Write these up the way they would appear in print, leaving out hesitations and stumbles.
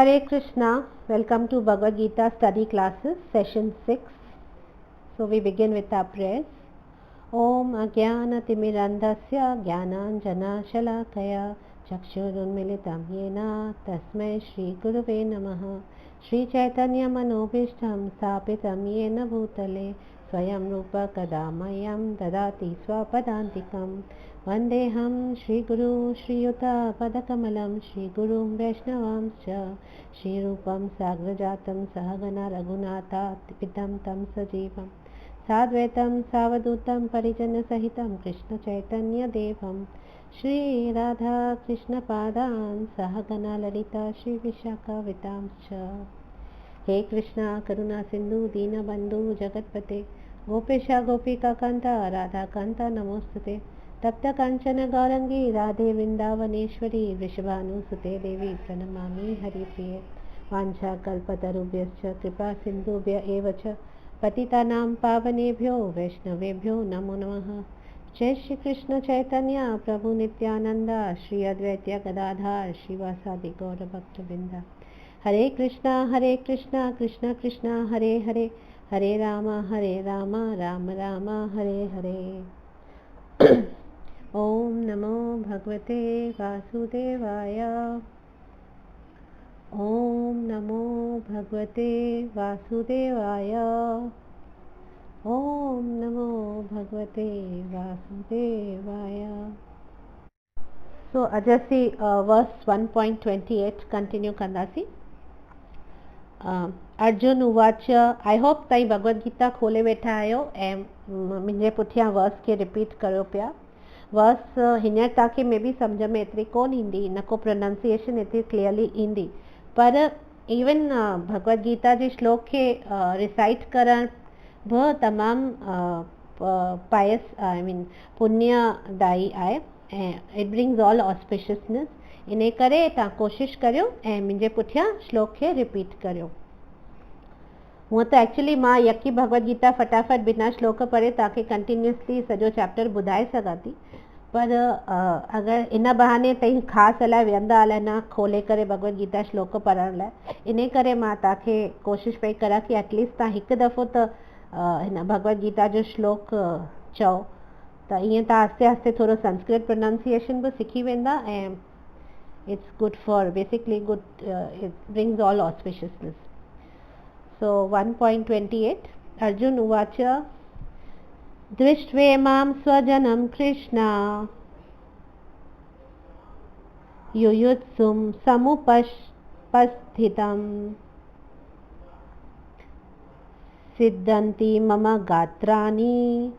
Hare Krishna, welcome to Bhagavad Gita study classes, session 6. So we begin with our prayers. Om Ajnanatimirandhasya Jnananjana Shalakaya Chakshurunmilitam Yena Tasmai Shri Guruve Namaha. Shri Chaitanya Manobhishtam Sthapitam Yena Bhutale Swayam Rupa Kadamayam Dadati Swapadantikam Vandeham Shri Guru Shri Yuta Padakamalam Shri Gurum Vaishnavamscha Shri Rupam Sagrajatam Sahagana Raghunatha Pitam Tam Sajivam Sadvaitam Savadutam Parijana Sahitam Krishna Chaitanya Devam Shri Radha Krishna Padan Sahagana Lalita Shri Vishaka Vitamscha. He Krishna Karuna Sindhu Dina Bandhu Jagatpate Gopesha Gopika Kanta Radha Kanta Namostute Tapta Kanchana Gaurangi Radhe Vrindavaneshwari Vrishabhanusute Devi Pranamami Haripriye Vancha Kalpatarubhyascha Kripa Sindhubhya Evacha Patitanam Pavanebhyo Vaishnavebhyo Namo Namaha. Jai Shri Krishna Chaitanya Prabhu Nityananda Shri Advaita Gadadhar Shivasadi Gaura Bhakta Vrinda. Hare Krishna Krishna Krishna Hare Hare Hare Rama Rama Rama Hare Hare. Om Namo Bhagavate Vasudevaya. Om Namo Bhagavate Vasudevaya. Om Namo Bhagavate Vasudevaya. So Ajasi verse 1.28 continue Kandasi. Arjun उवाच. I hope ताई भगवद गीता खोले वेठा आयो ऐं मुंहिंजे पुठियां verse खे repeat कयो पिया. वर्स हींअर तव्हांखे मे बि सम्झ में एतिरी कोन ईंदी, न को प्रोनाउंसिएशन एतिरी क्लियरली ईंदी, पर इवन भगवद गीता जे श्लोक खे रिसाइट करण बि तमामु पायस आई मीन पुण्यदायी आहे ऐं इट ब्रिंग्स ऑल ऑस्पिशियसनेस. इन करे तव्हां कोशिशि करियो ऐं मुंहिंजे पुठियां श्लोक खे रिपीट करियो. हूअं त एक्चुअली मां यकी भगवद गीता फटाफट बिना श्लोक पढ़े तव्हांखे कंटिन्यूसली सॼो चैप्टर ॿुधाए सघां थी, पर अगरि इन बहाने ताईं ख़ासि अलाए वेहंदा अलाए न खोले करे भगवद गीता श्लोक पढ़ण लाइ, इन करे मां तव्हांखे कोशिशि पई करां की एटलीस्ट तव्हां हिकु दफ़ो त हिन भगवद गीता जो श्लोक चओ, त ईअं तव्हां आस्ते आस्ते थोरो संस्कृत प्रोनाउंसिएशन बि सिखी वेंदा ऐं it's good for basically good it brings all auspiciousness. So 1.28 Arjun uvacha drishtve mam swajanam krishna yuyutsum samupasthitam siddhanti mama gatrani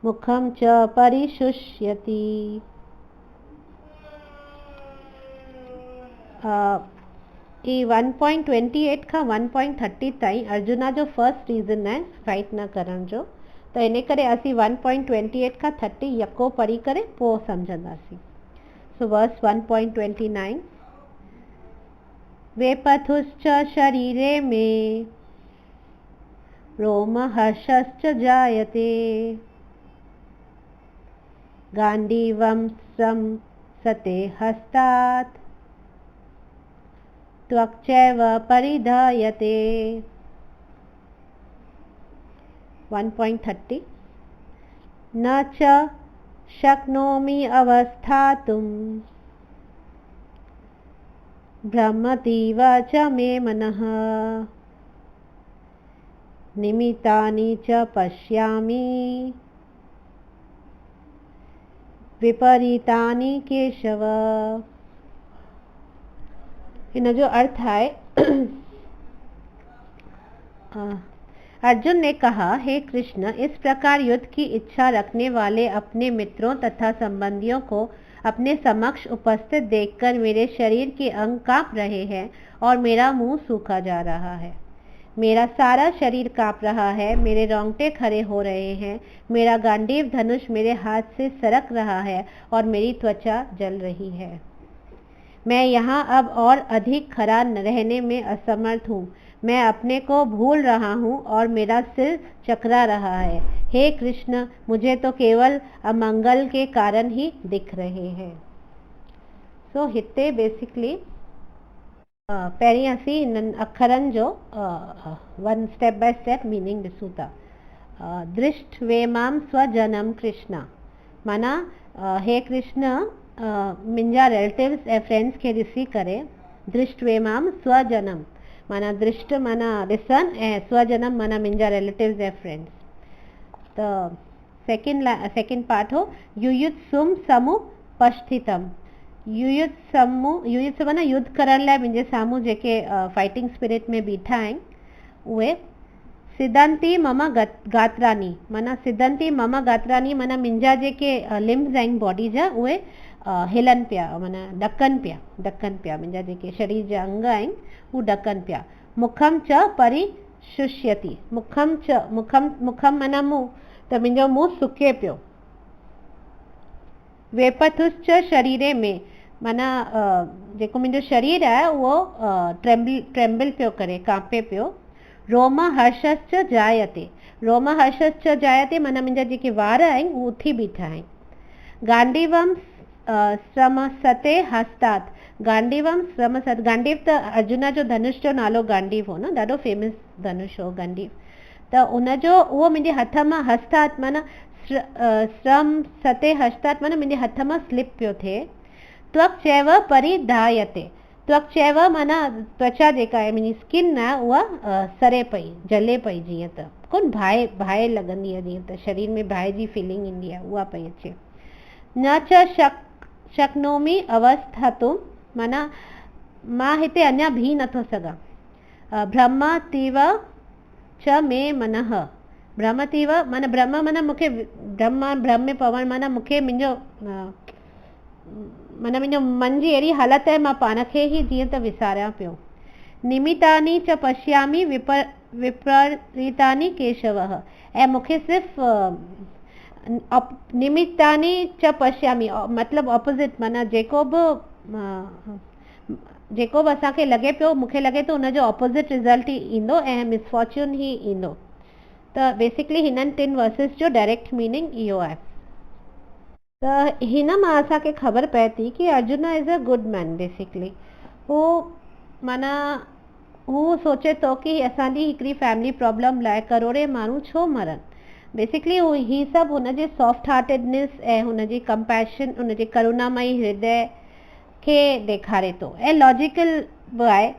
mukham cha parishushyati. ई 1.28 खां 1.30 ताईं अर्जुना जो फर्स्ट रीज़न आहे फाइट न करण जो, त इन करे असीं 1.28 खां 30 यको पढ़ी करे पोइ सम्झंदासीं. सो वर्स 1.29 वेपथुश्च शरीरे में रोमहर्षश्च जायते गांडीवं सते हस्तात् त्वक्चैव परिधायते. 1.30 न च शक्नोमि अवस्थातुं भ्रमतीव च मे मनः निमित्तानि च पश्यामि विपरीतानि केशव. इन जो अर्थ है अर्जुन ने कहा, हे कृष्ण, इस प्रकार युद्ध की इच्छा रखने वाले अपने मित्रों तथा संबंधियों को अपने समक्ष उपस्थित देखकर मेरे शरीर के अंग कांप रहे हैं और मेरा मुंह सूखा जा रहा है. मेरा सारा शरीर कांप रहा है, मेरे रोंगटे खड़े हो रहे हैं, मेरा गांडीव धनुष मेरे हाथ से सरक रहा है और मेरी त्वचा जल रही है. मैं यहाँ अब और अधिक खड़ा रहने में असमर्थ हूँ. मैं अपने को भूल रहा हूँ और मेरा सिर चकरा रहा है. हे कृष्ण, मुझे तो केवल अमंगल के कारण ही दिख रहे हैं. सो हिते बेसिकली पहिरीं असीं हिननि अखरनि जो one step by step meaning ॾिसूं था। दृष्ट वेमां स्वजनम कृष्ण माना हे कृष्ण मुंहिंजा रिलेटिव्स ऐं फ्रेंड्स खे ॾिसी करे, दृष्ट वेमां स्वजनम माना दृष्ट माना ॾिसनि ऐं स्वजनम माना मुंहिंजा रिलेटिव्स ऐं फ्रेंड्स। त सेकेंड पार्ट हो युयुत्सुम समु पश्थितम। युयुत्सु माना युद्ध करण लाइ मुंहिंजे साम्हूं जेके फाइटिंग स्पिरिट में बीठा आहिनि उहे। सिदंती मम गात्रानी माना सिदंती मम गात्रानी माना मुंहिंजा जेके लिम्स आहिनि बॉडी जा उहे हिलनि पिया माना ॾकनि पिया मुंहिंजा जेके शरीर जा अंग आहिनि हू ॾकनि पिया। मुखम च परिशुष्यति मुखम माना मुंहुं त मुंहिंजो मुंहुं सुके पियो। वेपथुश्च शरीरे में माना जेको मुंहिंजो शरीर आहे उहो ट्रेम्बल पियो करे, कांपे पियो। रोम हर्षश्च जायते माना मुंहिंजा जेके वार आहिनि उहे उथी बीठा आहिनि। गांडीवम श्रमसते हस्तात् गांडीव त अर्जुन जो धनुष जो नालो गांडीव हो न, ॾाढो फेमस धनुष हो गांडीव। त उनजो उहो मुंहिंजे हथ मां हस्तात् माना श्रम सते हस्तात् माना मुंहिंजे हथ मां स्लिप पियो थिए। त्वक चैव परिधायते त्वक चैव माना त्वचा जेका आहे मुंहिंजी स्किन आहे उहा सरे पई, जले पई, जीअं त कोन बाहि लॻंदी आहे, जीअं त शरीर में बाहि जी फीलिंग ईंदी आहे उहा पई अचे। न च शक्नोमि अवस्थातुं माना मां हिते अञा बीह नथो सघां। भ्रमतीव च मे मनः भ्रमतीव माना भ्रम माना मूंखे भ्रम में पवण माना मूंखे मुंहिंजो मन जी अहिड़ी हालति आहे मां पाण खे ई जीअं त विसारियां पियो। निमितानि च पश्यामि विपरीतानि केशवः ऐं मूंखे सिर्फ़ु निमितानि च पश्यामि मतिलबु ऑपोज़िट माना जेको बि असांखे लॻे पियो मूंखे लॻे थो उनजो ऑपोज़िट रिज़ल्ट ई ईंदो ऐं मिसफॉर्च्यून ई ईंदो। त बेसिकली हिननि 3 वर्सिस जो डायरेक्ट मीनिंग इहो आहे। त हिन मां असांखे ख़बर पए थी कि Arjun is a good man. Basically हू माना हू सोचे थो कि असांजी हिकिड़ी फैमिली प्रॉब्लम लाइ करोड़े माण्हू छो मरनि। बेसिकली ही सभु हुनजे सॉफ्ट हार्टेडनेस ऐं हुनजी कंपैशन, हुनजे करुणामयी हृदय खे ॾेखारे थो ऐं लॉजिकल बि आहे।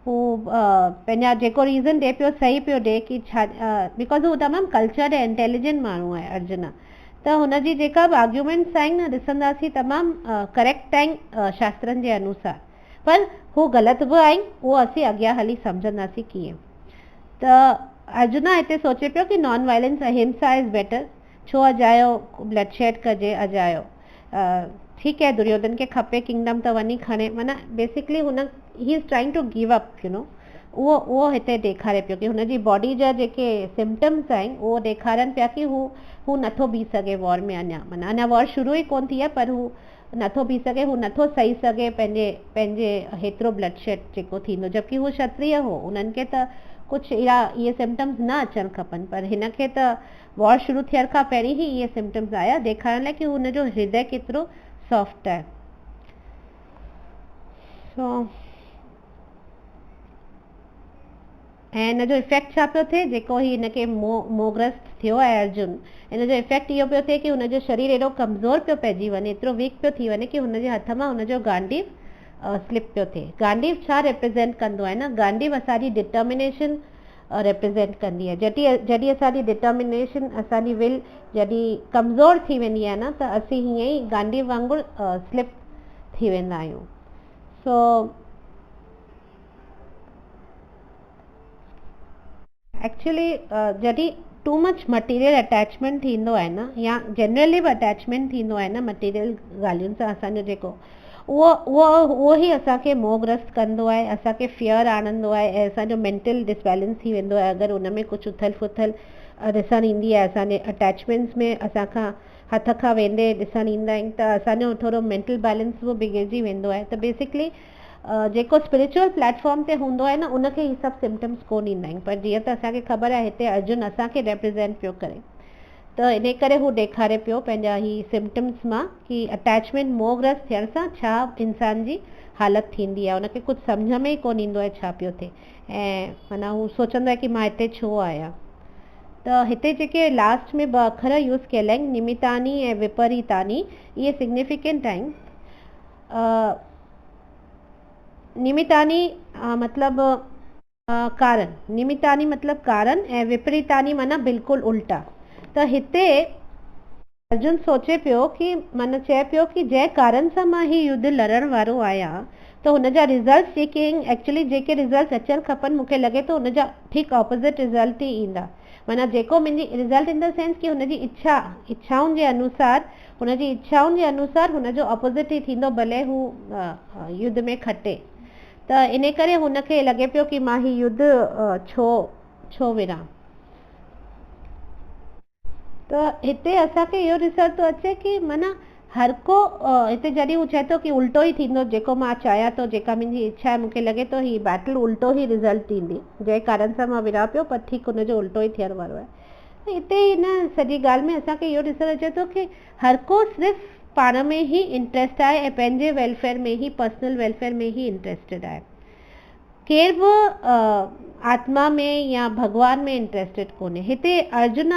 हू पंहिंजा जेको रीज़न ॾिए पियो सही पियो ॾिए कि छा बिकॉज़ हू तमामु कल्चर्ड ऐं इंटेलिजेंट माण्हू आहे अर्जुन। त हुनजी जेका बि आर्ग्यूमेंट्स आहिनि न ॾिसंदासीं तमामु करेक्ट आहिनि शास्त्रनि जे अनुसार, पर हू ग़लति बि आहिनि, उहो असीं अॻियां हली सम्झंदासीं कीअं। त अर्जुन हिते सोचे पियो कि नॉन वायलेंस अहिंसा इज़ बेटर, छो अजायो ब्लडशेड कजे अजायो। ठीकु आहे दुर्योधन खे खपे किंगडम त वञी खणे माना basically he is trying to give up उहो हिते ॾेखारे पियो कि हुनजी बॉडी जा जेके सिम्टम्स आहिनि उहो ॾेखारनि पिया कि हू नथो बीह सघे वॉर में अञा वॉर शुरू ई कोन थी आहे, पर हू नथो बीह सघे, हू नथो सही सघे पंहिंजे हेतिरो ब्लडशेड जेको थींदो। जबकि हू क्षत्रिय हो, उन्हनि खे त कुझु इहे सिम्टम्स न अचणु खपनि, पर हिन खे त वॉर शुरू थियण खां पहिरीं ई इहे सिम्टम्स आया, ॾेखारण लाइ कि हुनजो हृदय केतिरो सॉफ्ट आहे। ऐं हिनजो इफेक्ट छा पियो थिए, जेको ही हिनखे मोहग्रस्त थियो आहे अर्जुन, हिनजो इफेक्ट इहो पियो थिए कि हुनजो शरीर एॾो कमज़ोर पियो पइजी वञे, एतिरो वीक पियो थी वञे कि हुनजे हथ मां हुनजो गांडीव स्लिप पियो थिए। गांडीव छा रिप्रेज़ेंट कंदो आहे न, गांडीव असांजी डिटर्मिनेशन रिप्रेज़ेंट कंदी आहे। जॾहिं असांजी डिटर्मिनेशन, असांजी विल जॾहिं कमज़ोर थी वेंदी आहे न, त असीं हीअं ई गांडीव वांगुरु स्लिप थी वेंदा आहियूं। सो एक्चुअली जॾहिं टू मच मटीरियल अटैचमेंट थींदो आहे न, या जनरली बि अटैचमेंट थींदो आहे न मटीरियल ॻाल्हियुनि सां असांजो जेको उहो ई असांखे मोहग्रस्त कंदो आहे, असांखे फियर आणंदो आहे ऐं असांजो मेंटल डिसबैलेंस थी वेंदो आहे। अगरि उन में कुझु उथल फुथल ॾिसणु ईंदी आहे, असांजे अटैचमेंट्स में असांखां हथ खां वेंदे ॾिसणु ईंदा आहिनि, त असांजो थोरो मेंटल बैलेंस बि बिगड़जी वेंदो आहे। त बेसिकली जेको स्पिरिचुअल प्लेटफॉर्म ते हूंदो आहे न, उनखे ही सभु सिम्टम्स कोन ईंदा आहिनि, पर जीअं त असांखे ख़बर आहे हिते अर्जुन असांखे रिप्रेज़ेंट पियो करे। त इन करे हू ॾेखारे पियो पंहिंजा ही सिम्टम्स मां कि अटैचमेंट मोहग्रस्त थियण सां छा इंसान जी हालत थींदी आहे, उनखे कुझु सम्झ में ई कोन ईंदो आहे छा पियो थिए, ऐं माना हू सोचंदो आहे कि मां हिते छो आहियां। त हिते जेके लास्ट में 2 अखर यूज़ कयल आहिनि, निमितानी ऐं विपरीतानी, इहे सिग्निफिकेंट आहिनि। निमितानी मतलब कारण, निमितानी मतलब कारण, ऐं विपरीतानी माना बिल्कुलु उल्टा। त हिते अर्जुन सोचे पियो कि मन चए पियो कि जंहिं कारण सां मां ही युद्ध लड़ण वारो आहियां, त हुनजा रिज़ल्ट जेके आहिनि, एक्चुअली जेके रिज़ल्ट अचणु खपनि, मूंखे लॻे थो हुनजा ठीकु ऑपोज़िट रिज़ल्ट ई ईंदा। माना जेको मुंहिंजी रिज़ल्ट इन द सेंस कि हुनजी इच्छाउनि जे अनुसार, हुनजी इच्छाउनि जे अनुसार हुनजो ऑपोज़िट ई थींदो, भले हू युद्ध में खटे। त इन करे हुनखे लॻे पियो कि मां ही युद्ध छो विड़ां। त हिते असांखे इहो ॾिसण थो अचे कि माना हर को हिते जॾहिं हू चए थो कि उल्टो ई थींदो जेको मां चाहियां थो, जेका मुंहिंजी इच्छा आहे, मूंखे लॻे थो ही बैटल उल्टो ई रिज़ल्ट ॾींदी, जंहिं कारण सां मां विड़ां पियो, पर ठीकु हुनजो उल्टो ई थियण वारो आहे। हिते हिन सॼी ॻाल्हि में असांखे इहो ॾिसणु अचे थो कि हर को सिर्फ़ु पाण में ई इंट्रस्ट आहे ऐं पंहिंजे वेलफेयर में ई, पर्सनल वेलफेयर में ई इंट्रस्टेड आहे। केर बि आत्मा में या भगवान में इंट्रस्टेड कोन्हे। हिते अर्जुन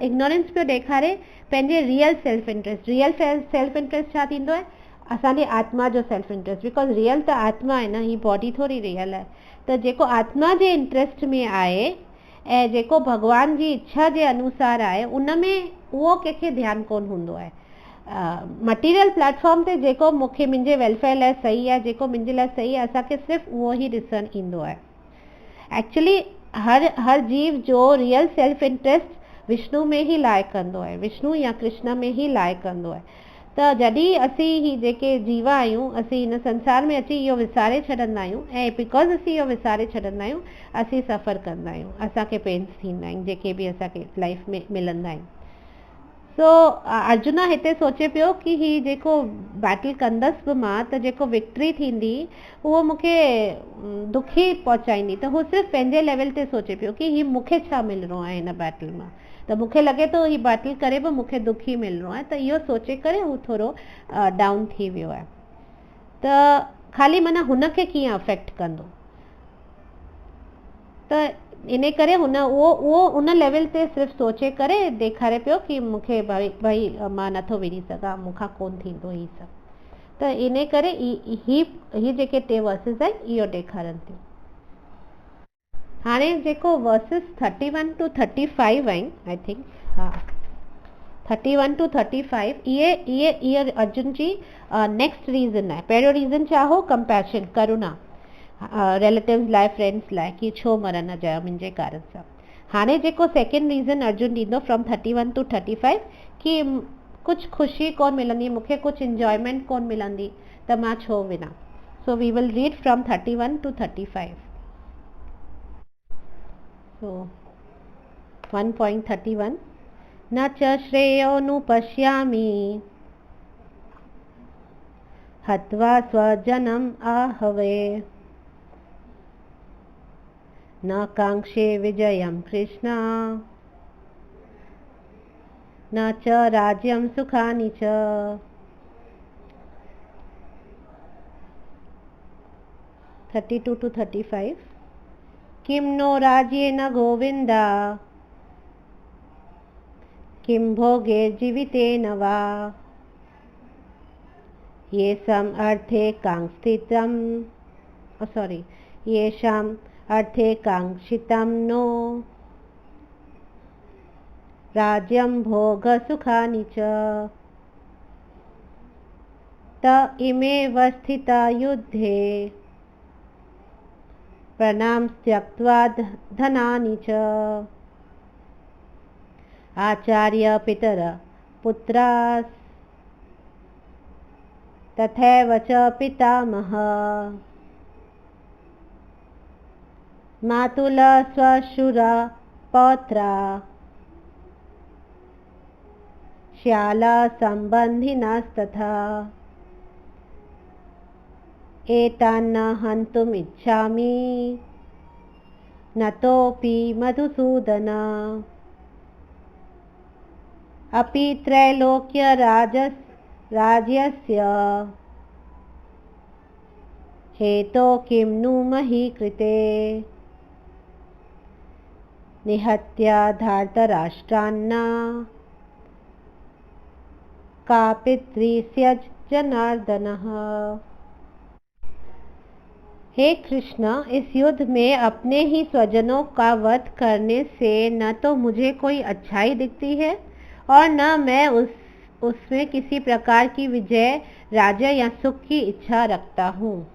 इग्नोरेंस पियो ॾेखारे पंहिंजे real self interest. Real self interest छा थींदो आहे? असांजे आत्मा जो सेल्फ इंट्रस्ट, बिकॉज रियल त आत्मा आहे न, ही बॉडी थोरी रियल आहे। त जेको आत्मा जे इंट्रस्ट में आहे ऐं जेको भगवान जी इच्छा जे अनुसार आहे, उन में उहो कंहिंखे ध्यानु कोन हूंदो आहे। मटीरियल प्लेटफॉर्म ते जेको मूंखे मुंहिंजे वेलफेयर लाइ सही आहे, जेको मुंहिंजे लाइ सही आहे, असांखे सिर्फ़ु उहो ई ॾिसणु ईंदो आहे। एक्चुअली हर जीव जो रियल सेल्फ इंट्रस्ट विष्णु में ई लाइ कंदो आहे, विष्णु या कृष्ण में ई लाइ कंदो आहे। त जॾहिं असीं ही जेके जीव आहियूं, असीं हिन संसार में अची इहो विसारे छॾंदा आहियूं, ऐं बिकॉज़ असीं इहो विसारे छॾंदा आहियूं, असीं सफ़र कंदा आहियूं, असांखे पेन्स थींदा आहिनि जेके बि असांखे लाइफ में मिलंदा आहिनि। सो अर्जुन हिते सोचे पियो कि ही जेको बैटल कंदसि बि मां, त जेको विक्ट्री थींदी उहो मूंखे दुखी पहुचाईंदी। त हू सिर्फ़ु पंहिंजे लेवल ते सोचे पियो कि ही मूंखे छा मिलणो आहे हिन बैटल मां, त मूंखे लॻे थो ही बैटल करे बि मूंखे दुखी मिलणो आहे। त इहो सोचे करे हू थोरो डाउन थी वियो आहे। त ख़ाली माना हुनखे कीअं अफेक्ट कंदो, त इन करे हुन उहो उन लेवल ते सिर्फ़ु सोचे करे ॾेखारे पियो कि मूंखे भई मां नथो विड़ी सघां, मूंखां कोन थींदो ही सभु। त इन करे ही जेके 2 वर्सिस आहिनि इहो ॾेखारनि थियूं। हाणे जेको वर्सिस 31 to 35 आहिनि, आई थिंक, हा, 31 to 35, इहे अर्जुन जी नेक्स्ट रीज़न आहे। पहिरियों रीज़न छा हो? कंपैशन, करुणा, रिलेटिव्स लाइ, फ्रेंड्स लाइ, कि छो मरण न चाहियो मुंहिंजे कारण सां। हाणे जेको सेकेंड रीज़न अर्जुन ॾींदो फ्रॉम 31 to 35, कि कुझु ख़ुशी कोन मिलंदी, मूंखे कुझु इंजॉयमेंट कोन मिलंदी, त मां छो विड़ां। So we will read from 31 to 35. So 1.31, न च श्रेयोनुपश्यामि हत्वा स्वजनम् आहवे, न कांक्षे विजयं कृष्ण, न च राज्यं सुखानि च। 32 to 35, किं नो राज्येन गोविन्द, किं भोगैर्जीवितेन वा, येषाम् अर्थे काङ्क्षितं नो राज्यं भोगसुखानि च, त इमेव स्थिता युद्धे प्राणान् त्यक्त्वा धनानि च, आचार्य पितर पुत्रास् तथैव च पितामह, मातुल श्वशुरा पौत्रा, श्याला सम्बन्धिनस्तथा, एतान् न हन्तुम् इच्छामि नतोऽपि मधुसूदन। अपि त्रैलोक्य राज्यस्य हेतो किं नु मही कृते निहत्य धार्तराष्ट्रान्ना का पितृस्य जनार्दनः। हे कृष्ण, इस युद्ध में अपने ही स्वजनों का वध करने से न तो मुझे कोई अच्छाई दिखती है और न मैं उसमें किसी प्रकार की विजय, राज्य या सुख की इच्छा रखता हूँ।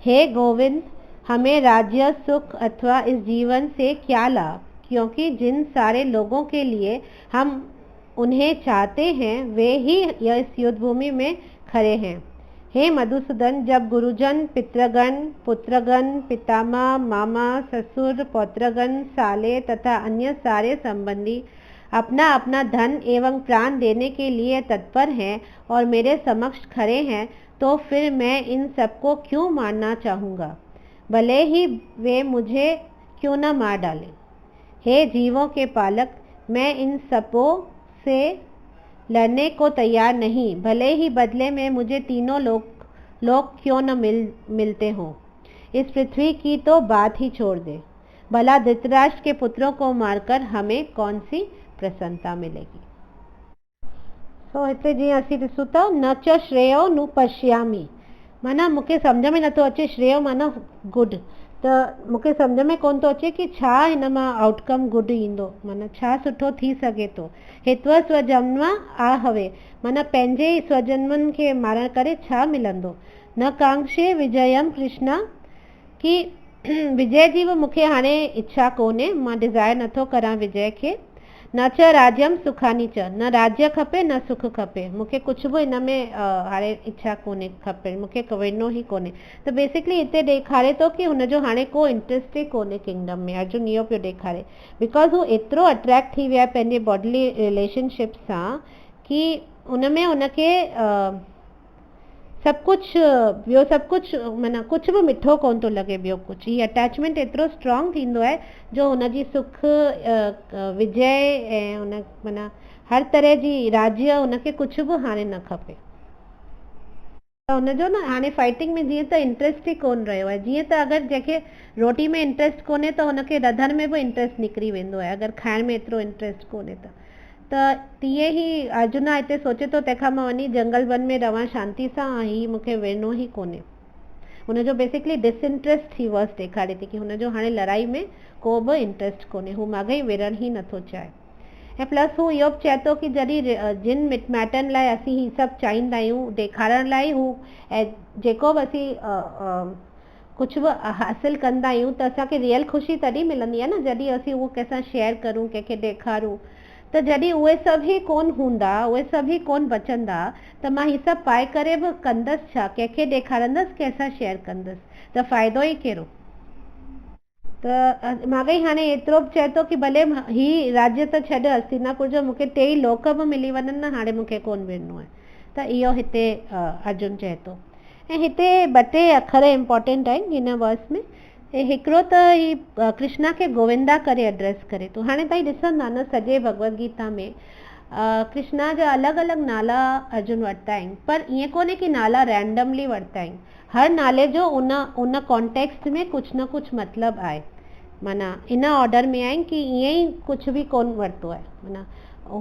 हे गोविंद, हमें राज्य, सुख अथवा इस जीवन से क्या लाभ, क्योंकि जिन सारे लोगों के लिए हम उन्हें चाहते हैं वे ही इस युद्ध भूमि में खड़े हैं। हे मधुसूदन, जब गुरुजन, पितृगण, पुत्रगण, पितामह, मामा, ससुर, पौत्रगण, साले तथा अन्य सारे संबंधी अपना अपना धन एवं प्राण देने के लिए तत्पर हैं और मेरे समक्ष खड़े हैं, तो फिर मैं इन सबको क्यों मारना चाहूँगा, भले ही वे मुझे क्यों न मार डालें। हे जीवों के पालक, मैं इन सबों से लड़ने को तैयार नहीं, भले ही बदले में मुझे तीनों लोग क्यों न मिलते हों। इस पृथ्वी की तो बात ही छोड़ दे, भला धृतराष्ट्र के पुत्रों को मारकर हमें कौन सी प्रसन्नता मिलेगी। तो हिते जीअं असीं ॾिसूं था, न च श्रेयो नु पश्यामी, माना मूंखे सम्झ में नथो अचे, श्रेयो माना गुड, त मूंखे सम्झ में कोन थो अचे कि छा हिन मां आउटकम गुड ईंदो, माना छा सुठो थी सघे थो। हित्व स्वजन्म आहवे, माना पंहिंजे स्वजन्मनि खे मारण करे छा मिलंदो। न कांक्षे विजयम कृष्ण, कि विजय जी बि मूंखे हाणे इच्छा कोन्हे, मां डिज़ायर नथो करां विजय खे। न च राज्यम सुखानी च, न राज्य खपे न सुख खपे, मूंखे कुझु बि हिन में हाणे इच्छा कोन्हे, खपे मूंखे विञो ई कोन्हे। त बेसिकली हिते ॾेखारे थो कि हुनजो हाणे को इंट्रस्ट ई कोन्हे किंगडम में, अर्जुन इहो पियो ॾेखारे, बिकॉज़ हू एतिरो अट्रैक्ट थी वियो आहे पंहिंजे बॉडली रिलेशनशिप सां कि उनमें उनखे सभु कुझु ॿियो सभु कुझु माना कुझु बि मिठो कोन थो लॻे, ॿियो कुझु, हीअ अटैचमेंट एतिरो स्ट्रॉन्ग थींदो आहे जो हुनजी सुख, विजय ऐं हुन माना हर तरह जी राज्य, हुनखे कुझु बि हाणे न खपे। त हुनजो न हाणे फाइटिंग में जीअं त इंट्रस्ट ई कोन रहियो आहे। जीअं त अगरि जंहिंखे रोटी में इंट्रस्ट कोन्हे त हुनखे रधण में बि इंट्रस्ट निकिरी वेंदो आहे, अगरि खाइण में एतिरो इंट्रस्ट कोन्हे त तीअं ई अर्जुन हिते सोचे थो, तंहिंखां मां वञी जंगल वन में रवां शांति सां, ही मूंखे विढ़नो ई कोन्हे। हुनजो बेसिकली डिसइंट्रस्ट थी वर्स ॾेखारे थी कि हुनजो हाणे लड़ाई में को बि इंट्रस्ट कोन्हे, हू माॻई विढ़ण ई नथो चाहे। ऐं प्लस हू इहो बि चए थो कि जॾहिं जिन माइटनि लाइ असीं ही सभु चाहींदा आहियूं, ॾेखारण लाइ हू ऐं जेको बि असीं कुझु बि हासिलु कंदा आहियूं त असांखे रियल ख़ुशी तॾहिं मिलंदी आहे न जॾहिं असीं उहो कंहिंसां शेयर करूं, कंहिंखे ॾेखारूं। त जॾहिं उहे सभु ई कोन हूंदा, उहे सभु ई कोन बचंदा, त मां हीअ सभु पाए करे बि कंदसि छा, कंहिंखे ॾेखारंदसि, कंहिंसां शेयर कंदसि, त फ़ाइदो ई कहिड़ो। त माॻई हाणे एतिरो बि चए थो कि भले ही राज्य त छॾ, हस्तिनापुर जो मूंखे 3 लोक बि मिली वञनि न, हाणे मूंखे कोन विढ़नो आहे। त इहो हिते अर्जुन चए थो। ऐं हिते 2 अखर इम्पॉर्टेंट आहिनि हिन वर्स में। हिकिड़ो त ही कृष्णा खे गोविंदा करे एड्रेस करे थो। हाणे ताईं ॾिसंदा न सॼे भगवत गीता में कृष्णा जा अलॻि अलॻि नाला अर्जुन वरिता आहिनि, पर ईअं कोन्हे कि नाला रैंडमली वरिता आहिनि, हर नाले जो उन कॉन्टेक्स्ट में कुझु न कुझु मतिलबु आहे, माना इन ऑर्डर में आहिनि कि ईअं ई कुझु बि कोन वरितो आहे, माना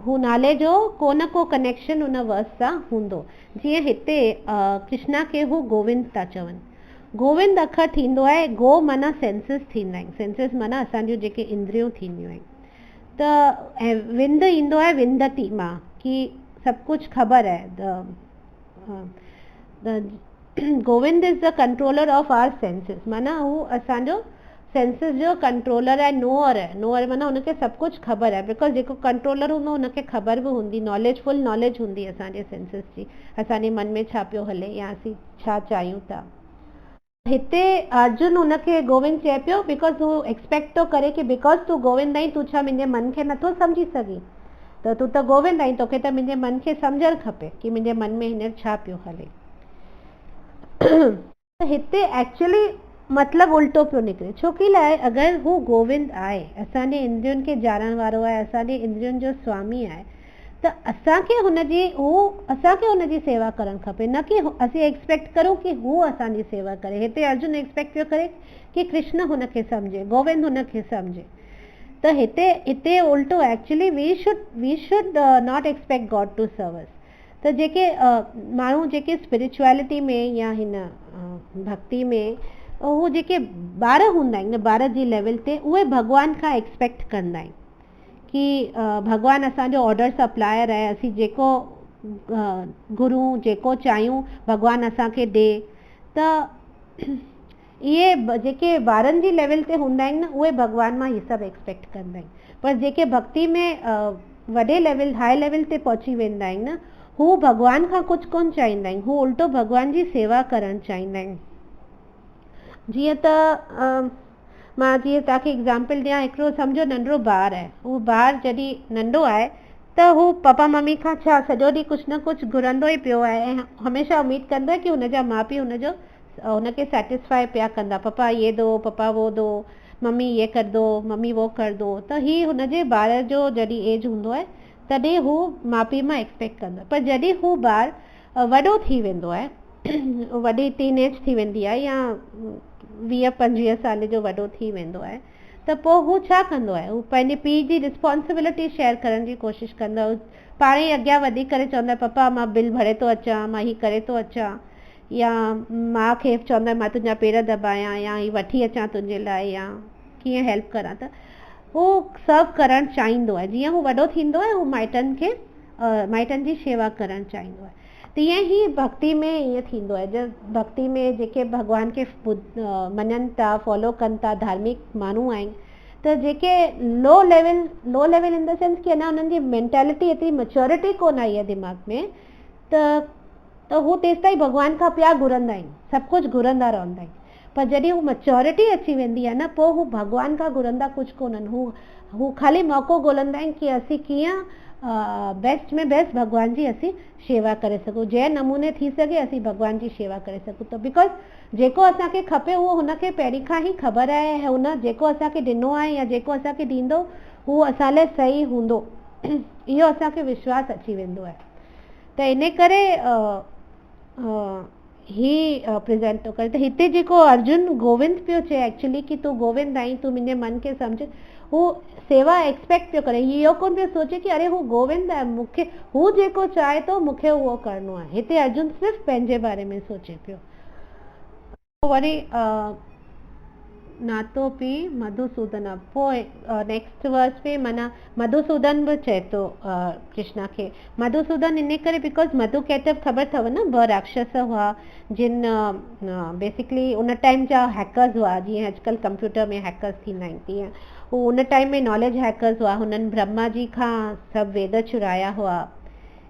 हू नाले जो को न को कनेक्शन उन वर्स सां हूंदो। जीअं हिते कृष्णा खे हू गोविंद था चवनि। गोविंद अखर थींदो आहे, गो माना सेंसिस थींदा आहिनि, सेंसिस माना असांजूं जेके इंद्रियूं थींदियूं आहिनि। त ऐं विंद ईंदो आहे विंदती मां, कि सभु कुझु ख़बर आहे। Govind is the controller of our senses, माना हू असांजो सेंसिस जो कंट्रोलर आहे, नोअर आहे। नोअर माना हुनखे सभु कुझु ख़बर आहे, बिकॉज जेको कंट्रोलर हूंदो हुनखे ख़बर बि हूंदी, नॉलेजफुल नॉलेज हूंदी असांजे सेंसिस जी, असांजे मन में छा पियो हले या असीं छा चाहियूं था। हिते अर्जुन हुनखे गोविंद चए पियो बिकॉज हू एक्सपेक्ट थो करे कि बिकॉज तूं गोविंद आहीं, तूं छा मुंहिंजे मन खे नथो सम्झी सघीं, त तूं त गोविंद आहीं, तोखे त मुंहिंजे मन खे सम्झणु खपे कि मुंहिंजे मन में हींअर छा पियो हले। त हिते एक्चुअली मतिलबु उल्टो पियो निकिरे, छो की लाइ अगरि हू गोविंद आहे, असांजे इंद्रियुनि खे ॼाणण वारो आहे, असांजे इंद्रियुनि जो स्वामी आहे, त असांखे हुनजी सेवा करणु खपे, न कि असीं एक्सपेक्ट करूं कि हू असांजी सेवा करे। हिते अर्जुन एक्सपेक्ट पियो करे कि कृष्ण हुनखे सम्झे, गोविंद हुनखे सम्झे। त हिते उल्टो actually we should not expect God to serve us. त जेके माण्हू जेके स्पिरिचुअलिटी में या हिन भक्ति में हू जेके ॿार हूंदा आहिनि, ॿार जी लेवल ते, उहे भॻवान खां एक्सपेक्ट कंदा आहिनि कि भॻवानु असांजो ऑर्डर सप्लायर आहे, असीं जेको घुरूं, जेको चाहियूं भॻवानु असांखे ॾे। त इहे जेके ॿारनि जी लेवल ते हूंदा आहिनि न, उहे भॻवान मां इहे सभु एक्सपेक्ट कंदा आहिनि। पर जेके भक्ति में वॾे लेवल, हाई लेवल ते पहुची वेंदा आहिनि न, हू भॻवान खां कुझु कोन चाहींदा आहिनि, हू उल्टो भॻवान जी सेवा करणु चाहींदा आहिनि। जीअं त मां तव्हांखे एग्ज़ाम्पल ॾियां, हिकिड़ो सम्झो नंढिड़ो ॿारु आहे, उहो ॿारु जॾहिं नंढो आहे त हू पपा मम्मी खां छा सॼो ॾींहुं कुझु न कुझु घुरंदो ई पियो आहे ऐं हमेशह उमेद कंदो आहे कि हुनजा माउ पीउ हुनखे सेटिस्फाई पिया कंदा, पपा ये दो, पपा वो दो, मम्मी ये कर दो, मम्मी वो कर दो। त ही हुनजे ॿार जो जॾहिं एज हूंदो आहे तॾहिं हू माउ पीउ मां एक्सपेक्ट कंदो आहे। पर जॾहिं हू ॿारु वॾो थी वेंदो आहे, वॾी टीनेज थी वेंदी आहे या 20-25 साल जो वॾो थी वेंदो आहे, त पोइ हू छा कंदो आहे, हू पंहिंजे पीउ जी रिस्पॉन्सिबिलिटी शेयर करण जी कोशिशि कंदो आहे। पाण ई अॻियां वधी करे चवंदो आहे, पपा मां बिल भरे थो अचां, मां हीअ करे थो अचां, या माउ खे चवंदो आहे मां तुंहिंजा पेर दॿायां या हीअ वठी अचां तुंहिंजे लाइ, या कीअं हेल्प करां। त हू सर्व करणु चाहींदो आहे। जीअं हू वॾो थींदो आहे, हू माइटनि जी शेवा करणु चाहींदो आहे। तीअं ई भक्ति में ईअं थींदो आहे। जब भक्ति में जेके भॻवान खे मञनि था, फॉलो कनि था, धार्मिक माण्हू आहिनि, त जेके low level in the sense कि अञा उन्हनि जी मेंटेलिटी एतिरी मैच्योरिटी कोन आई आहे दिमाग़ में, त हू तेसिताईं भॻवान खां पिया घुरंदा आहिनि, सभु कुझु घुरंदा रहंदा आहिनि। पर जॾहिं हू मैच्योरिटी अची वेंदी आहे न, पोइ हू भॻवान खां घुरंदा कुझु कोन्हनि, हू ख़ाली मौक़ो ॻोल्हंदा आहिनि कि असीं कीअं बेस्ट में बेस्ट भॻवान जी असीं शेवा करे सघूं, जंहिं नमूने थी सघे असीं भॻवान जी शेवा करे सघूं। त बिकॉज़ जेको असांखे खपे उहो हुनखे पहिरीं खां ई ख़बर आहे, ऐं हुन जेको असांखे ॾिनो आहे या जेको असांखे ॾींदो उहो असां लाइ सही हूंदो, इहो असांखे विश्वास अची वेंदो आहे। त इन करे ही प्रेज़ेंट थो करे। त हिते जेको अर्जुन गोविंद पियो चए एक्चुअली कि तूं गोविंद आहीं, तूं मुंहिंजे मन खे सम्झ, हू सेवा एक्सपेक्ट पियो करे, इहो कोन पियो सोचे कि अरे हू गोविंद आहे, मूंखे हू जेको चाहे थो मूंखे उहो करिणो आहे। हिते अर्जुन सिर्फ़ु पंहिंजे बारे में सोचे पियो। वरी नातोपि मधुसूदन, पोइ नेक्स्ट वर्स में माना मधुसूदन बि चए थो कृष्णा खे। मधुसूदन इन करे बिकॉज मधु कैटव ख़बर अथव न, ॿ राक्षस हुआ जिन बेसिकली उन टाइम जा हैकर्स हुआ, जीअं अॼुकल्ह कंप्यूटर में हैकर्स थींदा आहिनि तीअं हू उन टाइम में नॉलेज हैकर्स हुआ। हुननि ब्रह्मा जी खां सभु वेद चुराया हुआ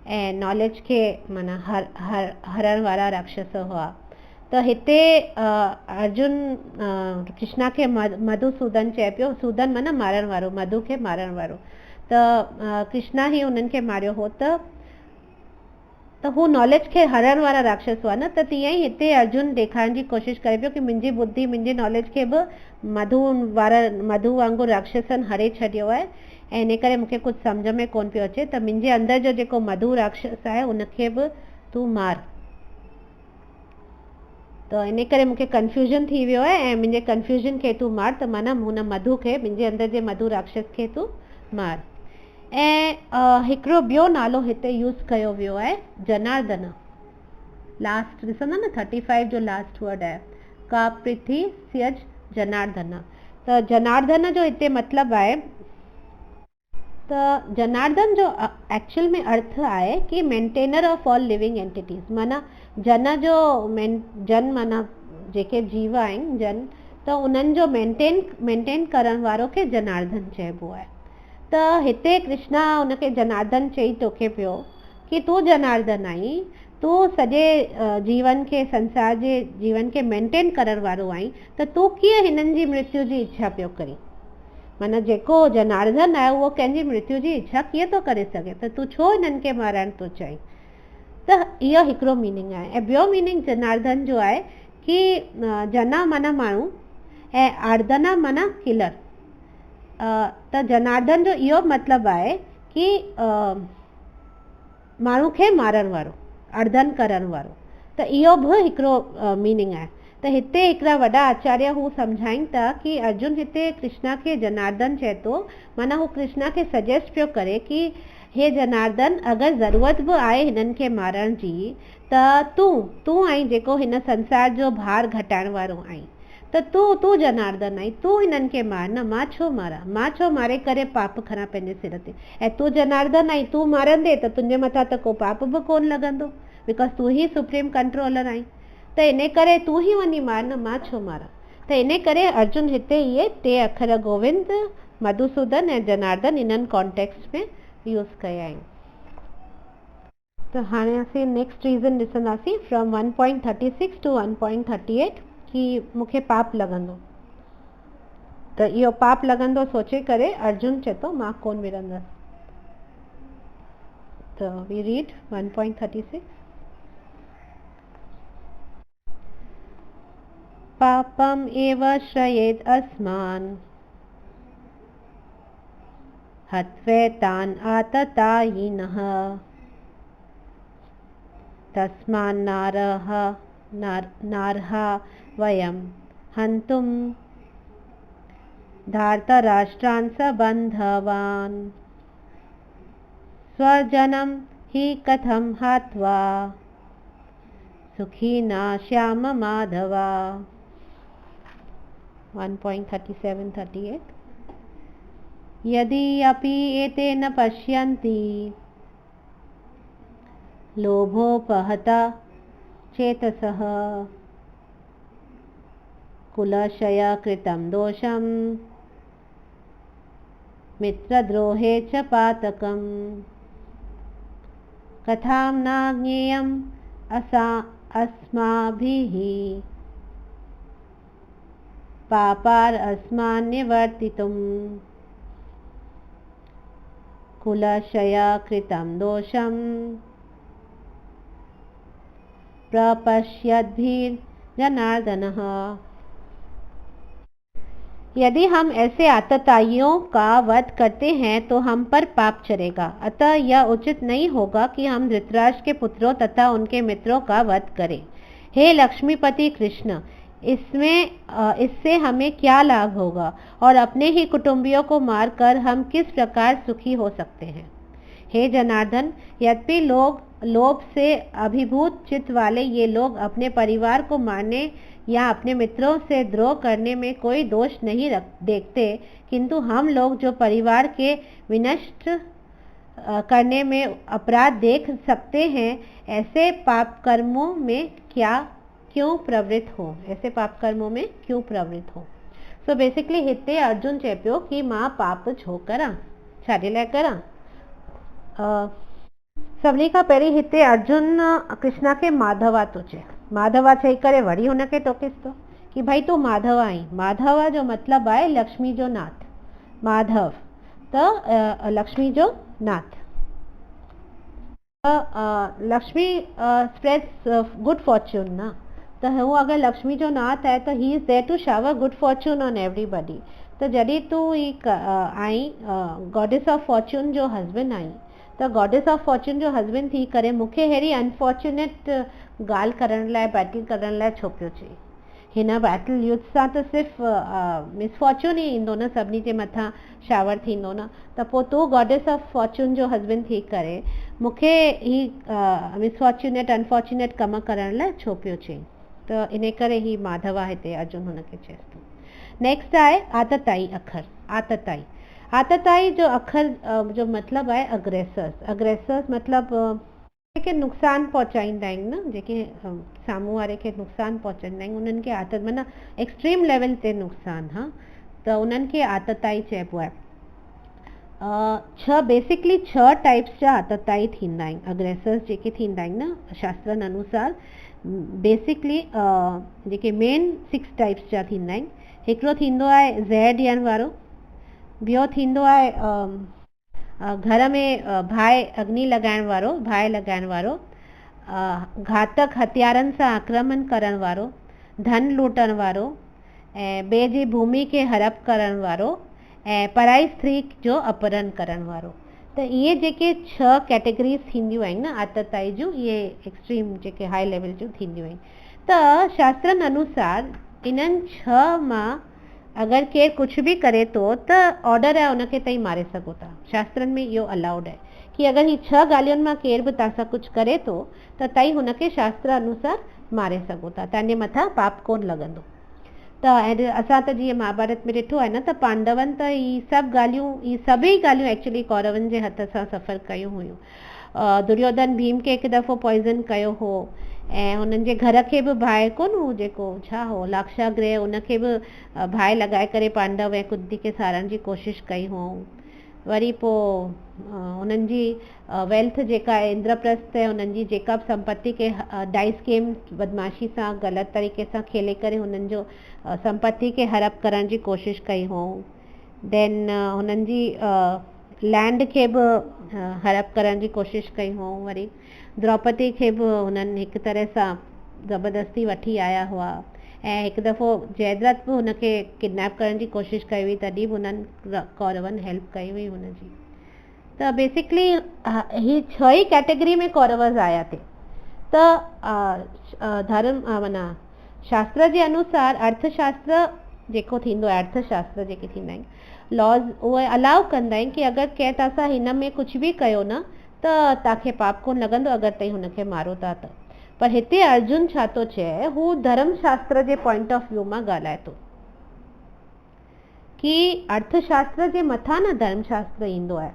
ऐं नॉलेज खे माना हरण वारा राक्षस हुआ। त हिते अर्जुन कृष्णा खे मधुसूदन चए पियो, सूदन माना मारण वारो, मधु खे मारण वारो। त कृष्णा ई उन्हनि खे मारियो हो, त हू नॉलेज खे हरण वारा राक्षस हुआ न। त तीअं ई हिते अर्जुन ॾेखारण जी कोशिशि करे पियो कि मुंहिंजी बुद्धि, मुंहिंजे नॉलेज खे बि मधु वांगुरु राक्षसनि हरे छॾियो आहे ऐं इन करे मूंखे कुझु सम्झ में कोन पियो अचे। त मुंहिंजे अंदरि जो जेको मधु राक्षस आहे उनखे बि तूं मार। त इन करे मूंखे कंफ्यूजन थी वियो आहे ऐं मुंहिंजे कंफ्यूजन खे तूं मार, त माना हुन मधु खे, मुंहिंजे अंदरि जे मधु राक्षस खे तूं मार। ऐं हिकिड़ो ॿियो नालो हिते यूज़ कयो वियो आहे, जनार्दन। लास्ट ॾिसंदा न 35 जो लास्ट वर्ड आहे, का पृथ्वी स्यज जनार्दन। त जनार्दन जो हिते मतिलबु आहे, त जनार्दन जो एक्चुअल में अर्थ आहे कि maintainer of all living entities, माना जन माना जेके जीव आहिनि जन, त उन्हनि जो मेंटेन करण वारो खे जनार्दन चइबो आहे। त हिते कृष्णा उनखे जनार्दन चई तोखे पियो कि तूं जनार्दन आहीं, तूं सॼे जीवन खे, संसार जे जीवन खे मेंटेन करण वारो आहीं, त तूं कीअं हिननि जी मृत्यु जी इच्छा पियो करीं। माना जेको जनार्दन आहे उहो कंहिंजी मृत्यु जी इच्छा कीअं थो करे सघे, त तूं छो हिननि खे मारण थो चाहीं। त इहो हिकिड़ो मीनिंग आहे। ऐं ॿियो मीनिंग जनार्दन जो आहे कि जना माना माण्हू ऐं आर्दना माना किलर। त जनार्दन जो इहो मतिलबु आहे कि माण्हू खे मारण वारो, अर्धन करण वारो। त इहो बि हिकिड़ो मीनिंग आहे। त हिते हिकिड़ा वॾा आचार्य हू सम्झाइनि था कि अर्जुन हिते कृष्णा खे जनार्दन चए थो, माना हू कृष्णा खे सजेस्ट पियो करे कि हे जनार्दन, अगरि ज़रूरत बि आहे हिननि खे मारण जी, त तूं आहीं जेको हिन संसार जो भार घटाइण वारो आहीं, त तूं जनार्दन आई, तूं हिननि खे मार न, मां छो मारां, मां छो मारे करे पाप खणा पंहिंजे सिर ते। ऐं तूं जनार्दन आई, तूं मारंदे त तुंहिंजे मथां त को पाप बि कोन लॻंदो, बिकॉज तूं ही सुप्रीम कंट्रोलर आहीं। त इन करे तूं ही वञी मार न, मां छो मारां। त इन करे अर्जुन हिते इहे टे अखर गोविंद, मधुसूदन ऐं जनार्दन इन्हनि कॉन्टेक्स्ट में यूज़ कया आहिनि। त हाणे असीं नेक्स्ट रीज़न ॾिसंदासीं फ्रॉम 1.36 टू 1.38 कि मूंखे पाप लॻंदो। त इहो पाप लॻंदो सोचे करे अर्जुन चए थो मां कोन विरंदसि। त वी रीड 1.36। पापम एव श्रयेद अस्मान् हत्वैतान् आततायिनः तस्मान्नार्हा वयं हन्तुं धार्तराष्ट्रान् सबन्धवान् स्वजनं हि कथं हत्वा सुखिना श्याम माधव। 1.37-38 यदि अपि एते न पश्यन्ति लोभोपहता चेतसः कुलक्षय कृतं दोषं मित्रद्रोहे च पातकम् कथां न ज्ञेयम् अस्माभिः पापार अस्मान् निवर्तितुम् कुलक्षय कृतं दोषं प्रपश्यद्भिर्जनार्दनः। यदि हम ऐसे आतताइयों का वध करते हैं तो हम पर पाप चढ़ेगा, अतः यह उचित नहीं होगा कि हम धृतराष्ट्र के पुत्रों तथा उनके मित्रों का वध करें। हे लक्ष्मीपति कृष्ण, इससे हमें क्या लाभ होगा और अपने ही कुटुंबियों को मारकर हम किस प्रकार सुखी हो सकते हैं। हे जनार्दन, यद्यपि लोभ से अभिभूत चित्त वाले ये लोग अपने परिवार को मारने या अपने मित्रों से द्रोह करने में कोई दोष नहीं देखते, किंतु हम लोग जो परिवार के विनष्ट करने में अपराध देख सकते हैं, ऐसे पाप कर्मों में क्यों प्रवृत्त हो। सो बेसिकली हिते अर्जुन चए पियो कि मां पाप छो करां, छाजे लाइ करां। सभिनी खां पहिरीं हिते अर्जुन कृष्णा खे माधवा थो चए। माधवा चई करे वरी हुनखे टोकिस थो कि भाई तूं माधव आहीं। माधव जो मतिलबु आहे लक्ष्मी जो नाथ, माधव त लक्ष्मी जो नाथ। लक्ष्मी स्प्रेड्स गुड फॉर्च्यून न, त हू अगरि लक्ष्मी जो नाथ आहे त he is there to shower good fortune on everybody. त जॾहिं तूं ही आई गॉडेस ऑफ फॉर्च्यून जो हस्बैंड आई, त गॉडेस ऑफ फॉर्च्यून जो हस्बैंड थी करे मूंखे अहिड़ी अनफॉर्चुनेट ॻाल्हि करण लाइ, बैटल करण लाइ छो पियो चई। हिन बैटल युद्ध सां त सिर्फ़ु मिसफॉर्च्यून ई ईंदो न, सभिनी जे मथां शावर थींदो न। त पोइ तूं गॉडेस ऑफ फॉर्च्यून जो हस्बैंड थी करे मूंखे ही मिसफॉर्च्यूनेट अनफॉर्चुनेट कम करण लाइ छो पियो चई। त इन करे ही माधवा हिते अर्जुन हुनखे चएसि थो। नेक्स्ट आहे आतताई अखर। आतताई जो अखर जो मतिलबु आहे अग्रेसर्स मतिलबु जेके नुक़सानु पहुचाईंदा आहिनि न, जेके साम्हूं वारे खे नुक़सानु पहुचाईंदा आहिनि, उन्हनि खे आदत माना एक्सट्रीम लेवल ते नुक़सानु, हा, त उन्हनि खे आतताई चइबो आहे। बेसिकली 6 टाइप्स जा आतताई थींदा आहिनि। अग्रेसर्स जेके थींदा आहिनि न शास्त्रनि अनुसार, बेसिकली जेके मेन 6 टाइप्स जा थींदा आहिनि। हिकिड़ो थींदो आहे ज़हर ॾियण वारो, ॿियो थींदो आहे घर में अग्नि लॻाइण वारो, घातक हथियारनि सां आक्रमण करण वारो, धन लूटण वारो, ऐं ॿिए जी भूमि खे हड़प करण वारो, ऐं पराई स्त्री जो अपहरण करण वारो। त इहे जेके 6 कैटेगरीज़ थींदियूं आहिनि न आतताई जूं, इहे एक्सट्रीम जेके हाई लेवल जूं थींदियूं आहिनि। त शास्त्रनि अनुसार इन्हनि 6 मां अगरि केरु कुझु बि करे थो त ऑर्डर आहे उनखे तई मारे सघो था। शास्त्रनि में इहो अलाउड आहे कि अगरि ही 6 ॻाल्हियुनि मां केरु बि तव्हां सां कुझु करे थो त तई हुनखे शास्त्र अनुसार मारे सघो था, तव्हांजे मथां पाप कोन लॻंदो। त असां त जीअं महाभारत में ॾिठो आहे न त पांडवनि त ही सभु ॻाल्हियूं, ही सभई ॻाल्हियूं एक्चुअली कौरवनि जे हथ सां सफ़र कयूं हुयूं। दुर्योधन भीम खे हिकु दफ़ो पॉइज़न कयो हो ऐं हुननि जे घर खे बि बाहि कोन हो जेको छा हो लाक्षागृह, उनखे बि बाहि लॻाए करे पांडव ऐं कुंती खे सारण जी कोशिशि कई हो। वरी पोइ हुननि जी वेल्थ जेका आहे इंद्रप्रस्थ है हुननि जी जेका बि संपत्ति के डाइस गेम बदमाशी सां ग़लति तरीक़े सां खेले करे हुननि जो संपत्ति खे हड़प करण जी कोशिशि कई हो। देन हुननि जी लैंड खे बि हड़प करण जी कोशिशि कई हो। वरी द्रौपदी खे बि हुननि हिकु तरह सां ज़बरदस्ती वठी आया हुआ ऐं हिकु दफ़ो जयद्रथ बि हुनखे किडनैप करण जी कोशिशि कई हुई, तॾहिं बि हुननि कौरवनि हेल्प कई हुई हुनजी। त बेसिकली ही 6 ई कैटेगरी में कौरवस आया थे। त धर्म माना शास्त्र जे अनुसार अर्थशास्त्र जेको थींदो आहे, अर्थशास्त्र जेके थींदा आहिनि लॉज, उहे अलाउ कंदा आहिनि कि अगरि कंहिं तव्हां सां हिन में कुझु बि कयो न त तव्हांखे पाप कोन लॻंदो अगरि तव्हां हुनखे मारो था त। पर हिते अर्जुन छा थो चए, हू धर्मशास्त्र जे पॉइंट ऑफ व्यू मां ॻाल्हाए थो कि अर्थशास्त्र जे मथां न धर्मशास्त्र ईंदो आहे।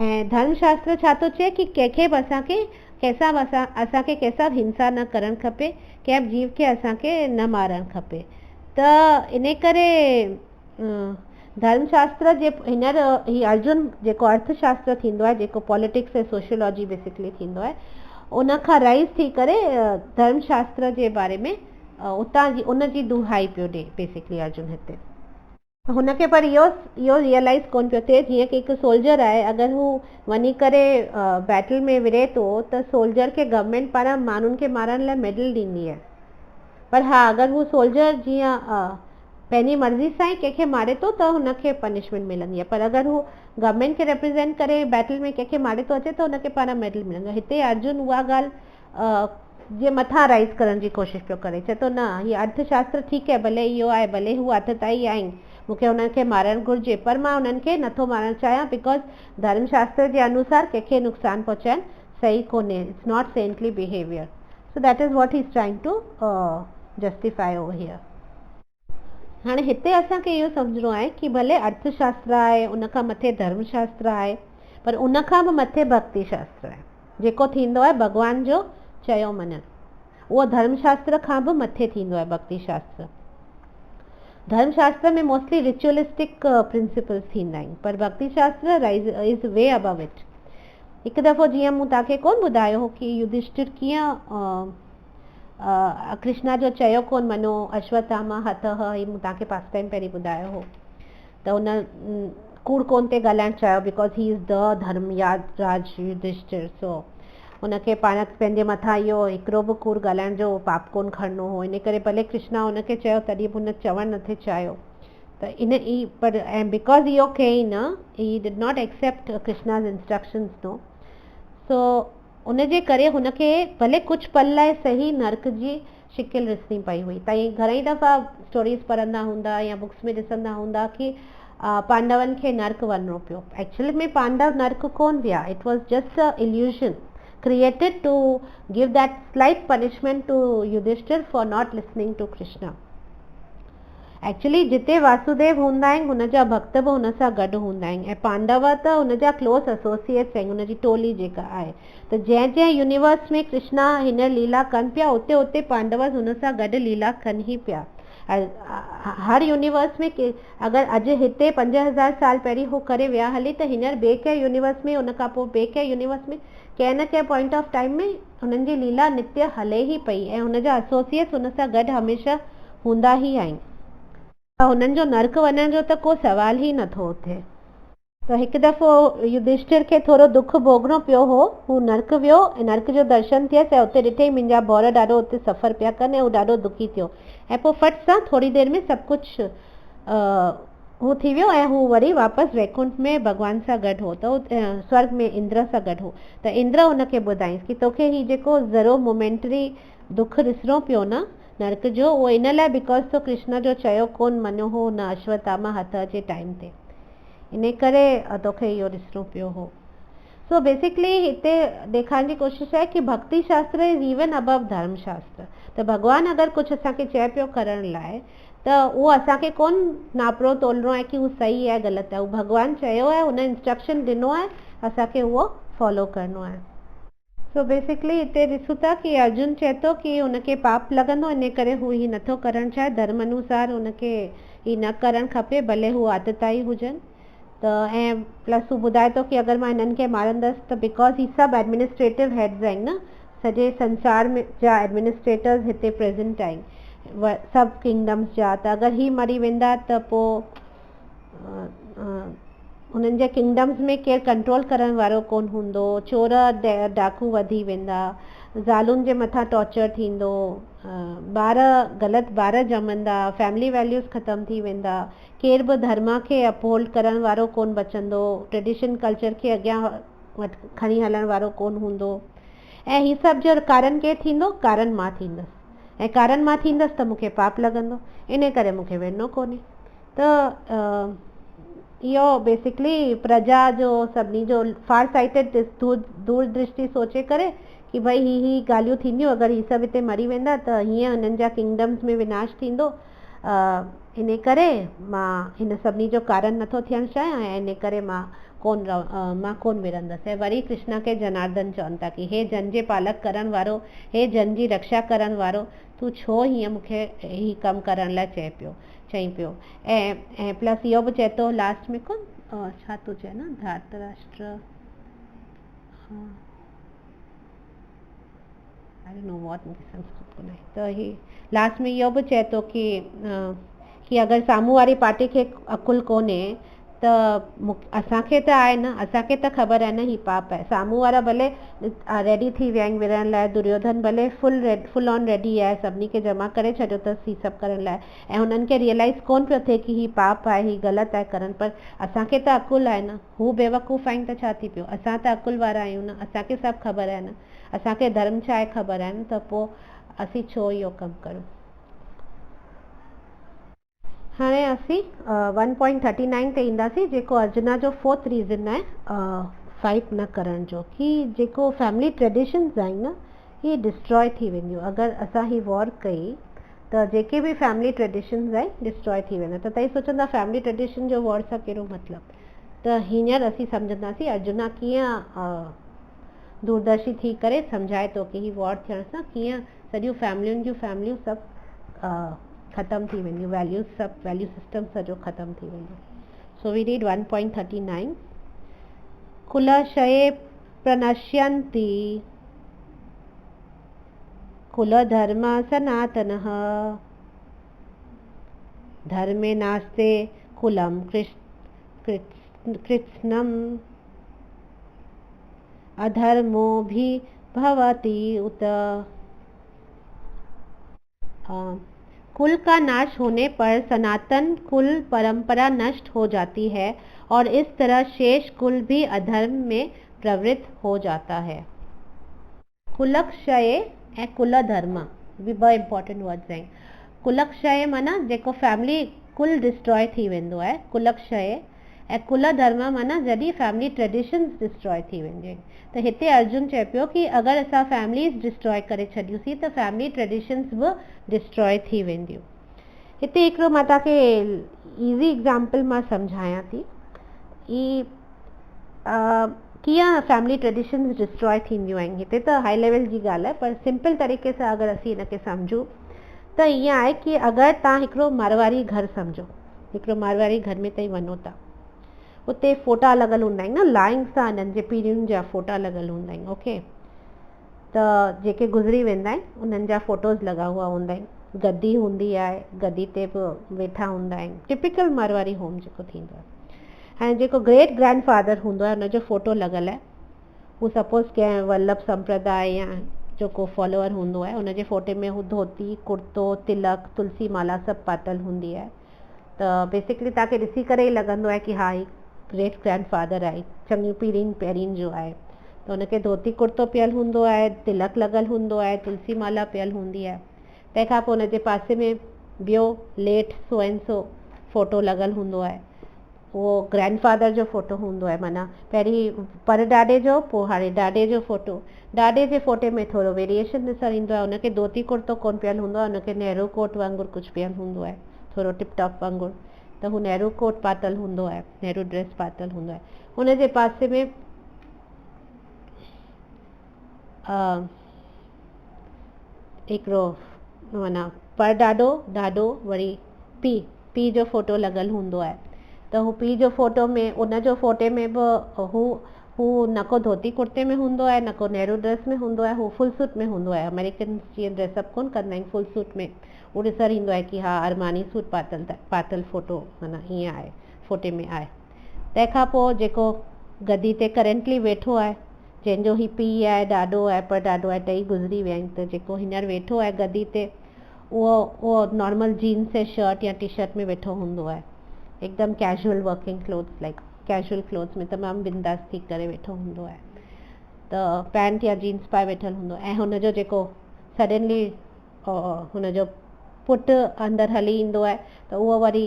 ऐं धर्मशास्त्र छा थो चए कि कंहिंखे बि असांखे कंहिंसां हिंसा न करणु खपे, कंहिं जीव खे असांखे न मारणु खपे। त इन करे धर्मशास्त्र जे हींअर ही अर्जुन जेको अर्थशास्त्र थींदो आहे, जेको पॉलिटिक्स ऐं सोशियोलॉजी बेसिकली थींदो आहे, उन खां राइज़ थी करे धर्मशास्त्र जे बारे में उतां जी उन जी दुहाई पियो ॾे बेसिकली अर्जुन हिते। हुनखे पर इहो रियलाइज़ कोन पियो थिए, जीअं कि हिकु सोल्जर आहे, अगरि हू वञी करे बैटल में विड़े थो त सोल्जर खे गवर्नमेंट पारां माण्हुनि खे मारण लाइ मेडल ॾींदी आहे। पर हा अगरि हू सोल्जर जीअं पंहिंजी मर्ज़ी सां ई कंहिंखे मारे थो त हुनखे पनिशमेंट मिलंदी आहे। पर अगरि हू गवर्नमेंट खे रिप्रेज़ेंट करे बैटल में कंहिंखे मारे थो अचे त हुनखे पारां मेडल मिलंदो आहे। हिते अर्जुन उहा ॻाल्हि जे मथां राइज़ करण जी कोशिशि पियो करे, चए थो न हीअ अर्थशास्त्र ठीकु आहे, भले इहो आहे, भले हू आतताई आहिनि, मूंखे हुननि खे मारणु घुरिजे, पर मां हुननि खे नथो मारणु चाहियां बिकॉज धर्मशास्त्र जे अनुसार कंहिंखे नुक़सानु पहुचाइणु सही कोन्हे, it's not saintly behaviour. So that is what he is trying to justify over here. हाणे हिते असांखे इहो सम्झणो आहे कि भले अर्थशास्त्र आहे, उन खां मथे धर्मशास्त्र आहे, पर उन खां बि मथे भक्ति शास्त्र आहे जेको थींदो आहे भॻवान जो चयो मञणु। उहो धर्मशास्त्र खां बि मथे थींदो आहे भक्ति शास्त्र। धर्मशास्त्र में मोस्टली रिचुअलिस्टिक प्रिंसिपल्स थींदा आहिनि, पर भक्ति शास्त्र इज़ वे अबव इट। हिकु दफ़ो जीअं मूं तव्हांखे कोन ॿुधायो हो कि युधिष्ठिर कीअं कृष्णा जो चयो कोन मञो, अश्वत्थामा हतः, ही मूं तव्हांखे पास टाइम पहिरीं ॿुधायो हो। त हुन कूड़ कोन ते ॻाल्हाइणु चाहियो because he is the Dharmaraj Yudhishthir. So हुनखे पाण पंहिंजे मथां इहो हिकिड़ो बि कूड़ ॻाल्हाइण जो पाप कोन खणणो हो। इन करे भले कृष्णा हुनखे चयो तॾहिं बि हुन चवणु नथे चाहियो। त पर ऐं बिकॉज इहो कयईं न, he did not accept Krishna's instructions नो। सो उनजे करे हुनखे भले कुझु पल लाइ सही नर्क जी शिकिल ॾिसणी पई हुई। तव्हां घणेई दफ़ा स्टोरीज़ पढ़ंदा हूंदा या बुक्स में ॾिसंदा हूंदा कि पांडवनि खे नर्क वञिणो पियो। एक्चुअली में पांडव नर्क कोन विया, it was just a illusion created to give that slight punishment to Yudhishthir for not listening to Krishna. Actually जिते वासुदेव हूंदा आहिनि हुनजा भक्त बि हुन सां गॾु हूंदा आहिनि ऐं पांडव त हुनजा क्लोज एसोसिएट्स आहिनि, हुनजी टोली जेका आहे। त जंहिं जंहिं यूनिवर्स में कृष्णा हिन लीला कनि पिया उते उते पांडव हुन सां गॾु लीला कनि ई पिया। हर यूनिवर्स में अगरि अॼु हिते 5000 साल पहिरीं हू करे विया हली त हींअर ॿिए कंहिं यूनिवर्स में, उन खां पोइ ॿिए कंहिं यूनिवर्स में कंहिं न कंहिं पॉइंट ऑफ टाइम में हुननि जी लीला नित्य हले ई पई ऐं हुनजा एसोसिएट्स हुन सां गॾु हमेशह हूंदा ई आहिनि। त हुननि जो नर्क वञण जो त को सवाल ई नथो थिए। त हिकु दफ़ो युधिष्ठिर खे थोरो दुख भोगणो पियो हो, हू नर्क वियो ऐं नर्क जो दर्शन थियसि ऐं उते ॾिठई मुंहिंजा भाउर ॾाढो उते सफ़र पिया कनि ऐं हू ॾाढो दुखी थियो ऐं पोइ फट सां थोरी देरि में सभु कुझु हू थी वियो ऐं हू वरी वापसि वैकुंठ में भॻवान सां गॾु हो, त स्वर्ग में इंद्र सां गॾु हो। त इंद्र हुनखे ॿुधाईंसि की तोखे ही जेको ज़रो मोमेंटरी दुख ॾिसणो पियो न नरक जो, उहो इन लाइ बिकॉज़ तो कृष्ण जो चयो कोन मञियो हो न अश्वत्थामा हथ अचे टाइम ते, इन करे तोखे इहो ॾिसणो पियो हो। सो बेसिकली हिते ॾेखारण जी कोशिशि आहे कि भक्ति शास्त्र इज़ इवन अबव धर्म शास्त्र। त भॻवानु अगरि कुझु असांखे चए पियो करण लाइ त उहो असांखे कोन नापणो तोलणो आहे कि हू सही आहे ग़लति आहे, उहो भॻवानु चयो आहे, हुन इंस्ट्रक्शन ॾिनो आहे, असांखे उहो फॉलो करिणो आहे। सो बेसिकली हिते ॾिसूं था कि अर्जुन चए थो कि हुनखे पाप लॻंदो, इन करे हू ही नथो करणु चाहे, धर्म अनुसार हुनखे ही न करणु खपे भले हू आतताई हुजनि। त ऐं प्लस हू ॿुधाए थो कि अगरि मां हिननि खे मारंदसि त बिकॉज़ ही सभु एडमिनिस्ट्रेटिव हेड्स आहिनि न, सॼे संसार में जा एडमिनिस्ट्रेटर्स हिते प्रेज़ेंट आहिनि सभु किंगडम्स जा। त अगरि ही मरी वेंदा त पोइ उन्हनि जे किंगडम्स में केरु कंट्रोल करण वारो कोन हूंदो, चोर डाकू वधी वेंदा, ज़ालुनि जे मथां टॉर्चर थींदो, ॿार ग़लति ॿार ॼमंदा, फैमिली वैल्यूज़ ख़तम थी वेंदा, केर बि धर्म खे अपहोल्ड करण वारो कोन बचंदो, ट्रेडिशन कल्चर खे अॻियां खणी हलण वारो कोन हूंदो। ऐं ही सभु जो कारण केरु थींदो, कारण मां थींदसि, ऐं कारण मां थींदसि त मूंखे पाप लॻंदो, इन करे मूंखे विढ़नो कोन्हे। त इहो बेसिकली प्रजा जो सभिनी जो फार साइटेड दूरदृष्टि सोचे करे कि भई ही ॻाल्हियूं थींदियूं, अगरि ही सभु हिते मरी वेंदा त हीअं हुननि जा किंगडम्स में विनाश थींदो, इन करे मां हिन सभिनी जो कारण नथो थियणु चाहियां ऐं इन करे मां कोन विरंदसि। ऐं वरी कृष्ण खे जनार्दन चवनि था कि हे जन जे पालक करण वारो, हे जन जी रक्षा करण वारो, तूं छो हीअं मूंखे ही कमु करण लाइ चई पियो। ऐं प्लस इहो बि चए थो लास्ट में कोन छा थो चए न धार्तराष्ट्र, आई डोंट नो व्हाट, मूंखे संस्कृत कोन्हे, त ही लास्ट में इहो बि चए थो कि अगरि साम्हूं वारी पार्टी खे अकुल कोन्हे त असांखे त आहे न, असांखे त ख़बर आहे न ही पाप आहे, साम्हूं वारा भले रेडी थी विया आहिनि विढ़ण लाइ, दुर्योधन भले फुल ऑन रेडी आहे, सभिनी खे जमा करे छॾियो अथसि ही सभु करण लाइ, ऐं हुननि खे रियलाइज़ कोन पियो थिए कि ही पाप आहे, ही ग़लति आहे करण, पर असांखे त अकुल आहे न, हू बेवकूफ़ आहिनि त छा थी पियो, असां त अकुल वारा आहियूं न, असांखे सभु ख़बर आहे न, असांखे धर्म छा आहे ख़बर आहे न, त पोइ असीं छो इहो कमु करूं। हाणे असीं 1.39 ते ईंदासीं, जेको अर्जुना जो 4th रीज़न आहे फाइट न करण जो, कि जेको फैमिली ट्रेडिशन्स आहिनि न ही डिस्ट्रॉय थी वेंदियूं, अगरि असां ही वॉर कई त जेके बि फैमिली ट्रेडिशन्स आहिनि डिस्ट्रॉय थी वेंदा। त तव्हां सोचंदा फैमिली ट्रेडिशन जो वॉर सां कहिड़ो मतिलबु, त हींअर असीं सम्झंदासीं अर्जुना कीअं दूरदर्शी थी करे सम्झाए थो कि ही वॉर थियण सां कीअं सॼियूं फैमिलियूं सभु ख़तम थी वेंदियूं, वैल्यू सिस्टम सॼो ख़तम थी वेंदो। सो वी रीड 1.39, कुलक्षये प्रणश्यन्ति कुलधर्म सनातनः धर्मे नास्ते कुलं कृत्स्नम् अधर्मो भी भवति उत। कुल का नाश होने पर सनातन कुल परंपरा नष्ट हो जाती है और इस तरह शेष कुल भी अधर्म में प्रवृत्त हो जाता है। कुलक्षय ऐं कुल धर्म बि ॿ इम्पॉर्टेंट वर्ड्स आहिनि। कुलक्षय माना जेको फैमिली कुल डिस्ट्रॉय थी वेंदो आहे, कुलक्षय, ऐं कुल धर्म माना जॾहिं फैमिली ट्रेडिशन्स डिस्ट्रॉय थी वेंदियूं आहिनि। त हिते अर्जुन चए पियो कि अगरि असां फैमिलीज़ डिस्ट्रॉय करे छॾियूंसीं त फैमिली ट्रेडिशन्स बि डिस्ट्रॉय थी वेंदियूं। हिते हिकिड़ो मां तव्हांखे ईज़ी एग्ज़ाम्पल मां सम्झायां थी कि कीअं फैमिली ट्रेडिशन्स डिस्ट्रॉय थींदियूं आहिनि। हिते त हाई लेवल जी ॻाल्हि आहे, पर सिंपल तरीक़े सां अगरि असीं हिनखे सम्झूं त ईअं आहे कि अगरि तव्हां हिकिड़ो मारवाड़ी घर सम्झो, हिकिड़ो मारवाड़ी घर में तव्हीं वञो था, उते फ़ोटा लॻल हूंदा आहिनि न, लाइन सां हिननि जे पीढ़ियुनि जा फ़ोटा लॻल हूंदा आहिनि, ओके। त जेके गुज़री वेंदा आहिनि उन्हनि जा फ़ोटोज़ लॻा हुआ हूंदा आहिनि, गद्दी हूंदी आहे, गद्दी ते बि वेठा हूंदा आहिनि, टिपिकल मारवाड़ी होम जेको थींदो आहे। हाणे जेको ग्रेट ग्रैंडफादर हूंदो आहे हुनजो फ़ोटो लॻल आहे, हू सपोज़ कंहिं वल्लभ संप्रदाय या जो को फॉलोअर हूंदो आहे, हुनजे फ़ोटे में हू धोती, कुर्तो, तिलक, तुलसी माला सभु पातल हूंदी आहे। त त बेसिकली तव्हांखे ॾिसी करे ई लॻंदो आहे की हा ही ग्रेट ग्रैंडफादर आहे, चङियूं पीढ़ियुनि पहिरीं जो आहे। त हुनखे धोती कुर्तो पियल हूंदो आहे, तिलक लॻल हूंदो आहे, तुलसी माला पियल हूंदी आहे। तंहिंखां पोइ हुनजे पासे में ॿियो late so and so photo लॻल हूंदो आहे, उहो ग्रैंडफादर जो फ़ोटो हूंदो आहे। माना पहिरीं परॾाॾे जो, पोइ हाणे ॾाॾे जो फ़ोटो। ॾाॾे जे फ़ोटे में थोरो वेरिएशन ॾिसणु ईंदो आहे, हुनखे धोती कुर्तो कोन पियल हूंदो आहे, हुनखे नेहरू कोट वांगुरु कुझु पियल हूंदो आहे, थोरो टिप टॉप वांगुरु। त हू नेहरू कोट पातल हूंदो आहे, नेहरू ड्रेस पातल हूंदो आहे। हुनजे पासे में हिकिड़ो माना परॾाॾो, ॾाॾो, वरी पीउ जो फ़ोटो लॻल हूंदो आहे। त हू पीउ जो फ़ोटो में, उनजो फ़ोटे में बि हू न को धोती कुर्ते में हूंदो आहे, न को नेहरू ड्रेस में हूंदो आहे, हू फुल सूट में हूंदो आहे। अमेरिकन जीअं ड्रेसअप कोन कंदा आहिनि फुल सूट में, उहो ॾिसणु ईंदो आहे की हा अरमानी सूट पातल फ़ोटो माना हीअं आहे, फ़ोटे में आहे। तंहिंखां पोइ जेको गदी ते करंटली वेठो आहे, जंहिंजो ही पीउ आहे, ॾाॾो आहे, परॾाॾो आहे, टई गुज़री विया आहिनि, त जेको हींअर वेठो आहे गदी ते, उहो नॉर्मल जीन्स ऐं शर्ट या टी शर्ट में वेठो हूंदो आहे, एकदमि casual working clothes, like casual clothes में तमामु बिंदास थी करे वेठो हूंदो आहे। त पैंट या जीन्स पाए वेठल हूंदो आहे। ऐं हुनजो जेको सडनली हुनजो पुटु अंदरि हली ईंदो आहे, त उहो वरी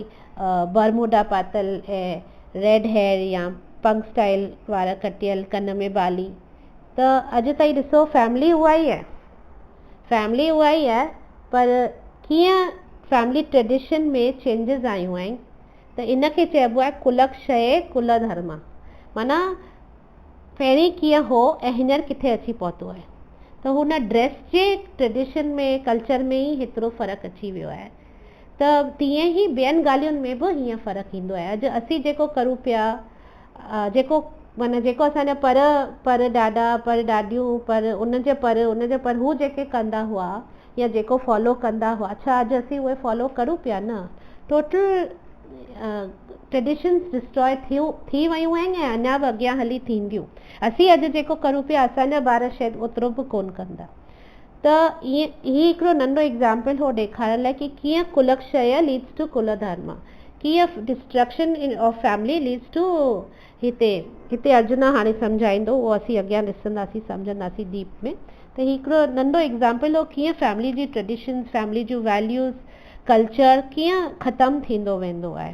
बरमूडा पातल ऐं रेड हेयर या पंक स्टाइल वारा कटियल, कन में बाली। त अॼु ताईं ॾिसो फैमिली उहा ई आहे, फैमिली उहा ई आहे, पर कीअं फैमिली ट्रेडिशन में चेंजिस आयूं आहिनि। त इनखे चइबो आहे कुलक्षय कुल धर्म। माना पहिरीं कीअं हो ऐं हींअर किथे अची पहुतो आहे। त हुन ड्रेस जे ट्रेडिशन में, कल्चर में ई हेतिरो फ़र्क़ु अची वियो आहे। त तीअं ई ॿियनि ॻाल्हियुनि में बि हीअं फ़र्क़ु ईंदो आहे। अॼु असीं जेको करूं पिया, जेको असांजा पर ॾाॾा, पर ॾाॾियूं, पर उनजे पर हू जेके कंदा हुआ या जेको फॉलो कंदा हुआ, छा अॼु असीं उहे फॉलो करूं पिया? न। टोटल ट्रेडिशन्स डिस्ट्रॉय थी वियूं आहिनि ऐं अञा बि अॻियां हली थींदियूं। असीं अॼु जेको करूं पिया, असांजा ॿार शायदि ओतिरो बि कोन कंदा। त ईअं ही हिकिड़ो नंढो एग्ज़ाम्पल हो ॾेखारण लाइ की कीअं कुलक्षय लीड्स टू कुल धर्म, कीअं destruction of family leads to हिते अर्जुना हाणे सम्झाईंदो, उहो असीं अॻियां ॾिसंदासीं, सम्झंदासीं डीप में। त हिकिड़ो नंढो एग्ज़ाम्पल हो कीअं फैमिली जी ट्रेडिशन्स, फैमिली जूं वैल्यूज़, कल्चर कीअं ख़तमु थींदो वेंदो आहे।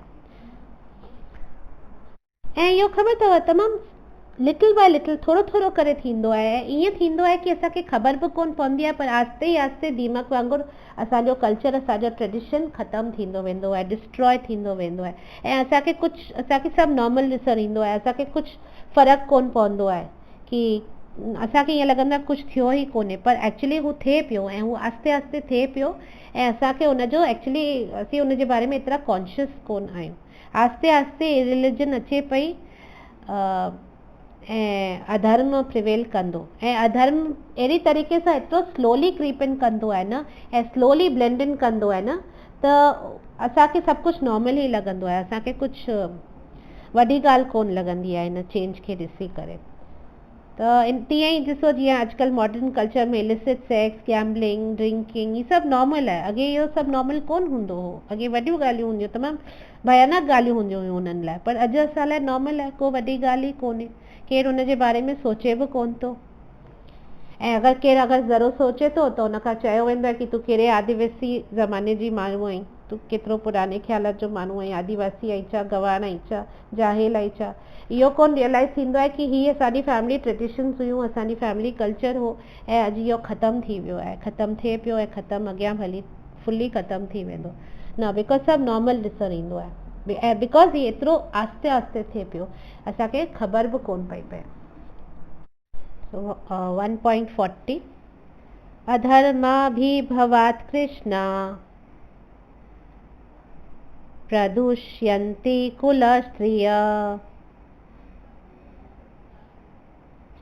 ऐं इहो ख़बर अथव तमामु लिटिल बाय लिटिल, थोरो थोरो करे थींदो आहे। ईअं थींदो आहे की असांखे ख़बर बि कोन पवंदी आहे, पर आस्ते ई आस्ते दीमक वांगुरु असांजो कल्चर, असांजो ट्रेडिशन ख़तमु थींदो वेंदो आहे, डिस्ट्रॉय थींदो वेंदो आहे। ऐं असांखे सभु नॉर्मल ॾिसणु ईंदो आहे, असांखे कुझु फ़र्क़ु कोन पवंदो आहे की असांखे ईअं लॻंदो आहे कुझु थियो ई कोन्हे, पर एक्चुअली हू थिए पियो ऐं हू आस्ते आस्ते थिए पियो। ऐं असांखे हुनजो एक्चुअली असीं हुनजे बारे में एतिरा कॉन्शियस कोन आहियूं। आस्ते आस्ते रिलीजन अचे पई ऐं अधर्म प्रिवेल कंदो, ऐं अधर्म अहिड़ी तरीक़े सां एतिरो स्लोली क्रीप इन कंदो आहे न, ऐं स्लोली ब्लेंड इन कंदो आहे न, त असांखे सभु कुझु नॉर्मल ई लॻंदो आहे। असांखे कुझु वॾी ॻाल्हि कोन लॻंदी आहे इन चेंज खे ॾिसी करे। त तीअं ई ॾिसो, जीअं अॼुकल्ह मॉडर्न कल्चर में इलिसिट सेक्स, गैम्बलिंग, ड्रिंकिंग, इहे सभु नॉर्मल आहे। अॻे इहो सभु नॉर्मल कोन हूंदो हो। अॻे वॾियूं ॻाल्हियूं हूंदियूं, तमामु भयानक ॻाल्हियूं हूंदियूं हुयूं उन्हनि लाइ, पर अॼु असां लाइ नॉर्मल आहे, को वॾी ॻाल्हि ई कोन्हे। केरु हुनजे बारे में सोचे बि कोन थो। ऐं अगरि केरु ज़रो सोचे थो त हुनखां चयो वेंदो आहे की तूं कहिड़े आदिवासी ज़माने जी माण्हू आहीं, तूं केतिरो पुराणे ख़्यालात जो माण्हू आहीं, आदिवासी आई छा, गवार आई छा, जाहिल आई छा। इहो कोन रियलाइज़ थींदो आहे की हीअ असांजी फैमिली ट्रेडिशन्स हुयूं, असांजी फैमिली कल्चर हो, ऐं अॼु इहो ख़तमु थी वियो आहे, ख़तमु थिए पियो ऐं ख़तमु अॻियां भली फुली ख़तमु थी वेंदो न, बिकॉज़ सभु नॉर्मल ॾिसणु ईंदो आहे। ऐं बिकॉज़ हीअ एतिरो आस्ते आस्ते थिए पियो, असांखे ख़बर बि कोन पई पए। 1.40 अधर्माभिभवात् कृष्णा प्रदुष्यन्ति कुलस्त्रियः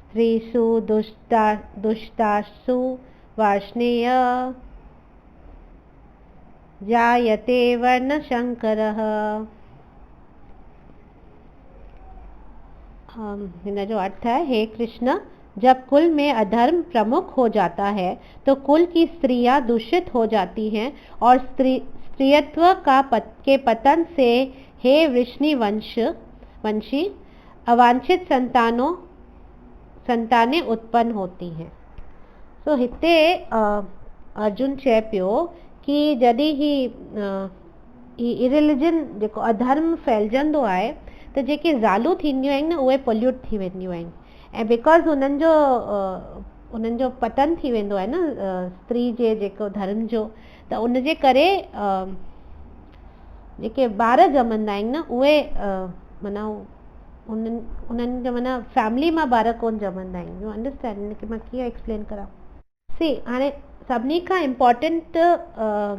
स्त्रीषु दुष्टासु वार्ष्णेय जायते वर्णशंकरः। हिन जो अर्थ है, हे कृष्ण, जब कुल में अधर्म प्रमुख हो जाता है तो कुल की स्त्रियां दूषित हो जाती हैं और स्त्रीत्व के पतन से हे वृष्णि वंशी अवांछित संतानें उत्पन्न होती हैं। सो हिते अर्जुन चए पियो कि जॾहिं ही इरिलीजन जेको अधर्म फैलजंदो आहे त जेके ज़ालूं थींदियूं आहिनि न उहे पोल्यूट थी वेंदियूं आहिनि ऐं बिकॉज़ उन्हनि जो पतन थी वेंदो आहे न स्त्री जे जेको धर्म जो, त उनजे करे जेके ॿार ॼमंदा आहिनि न उहे माना उन्हनि जो माना फैमिली मां ॿार कोन ॼमंदा आहिनि। यू अंडरस्टैंड हिनखे मां कीअं एक्सप्लेन करां? सी हाणे सभिनी खां इम्पॉर्टेंट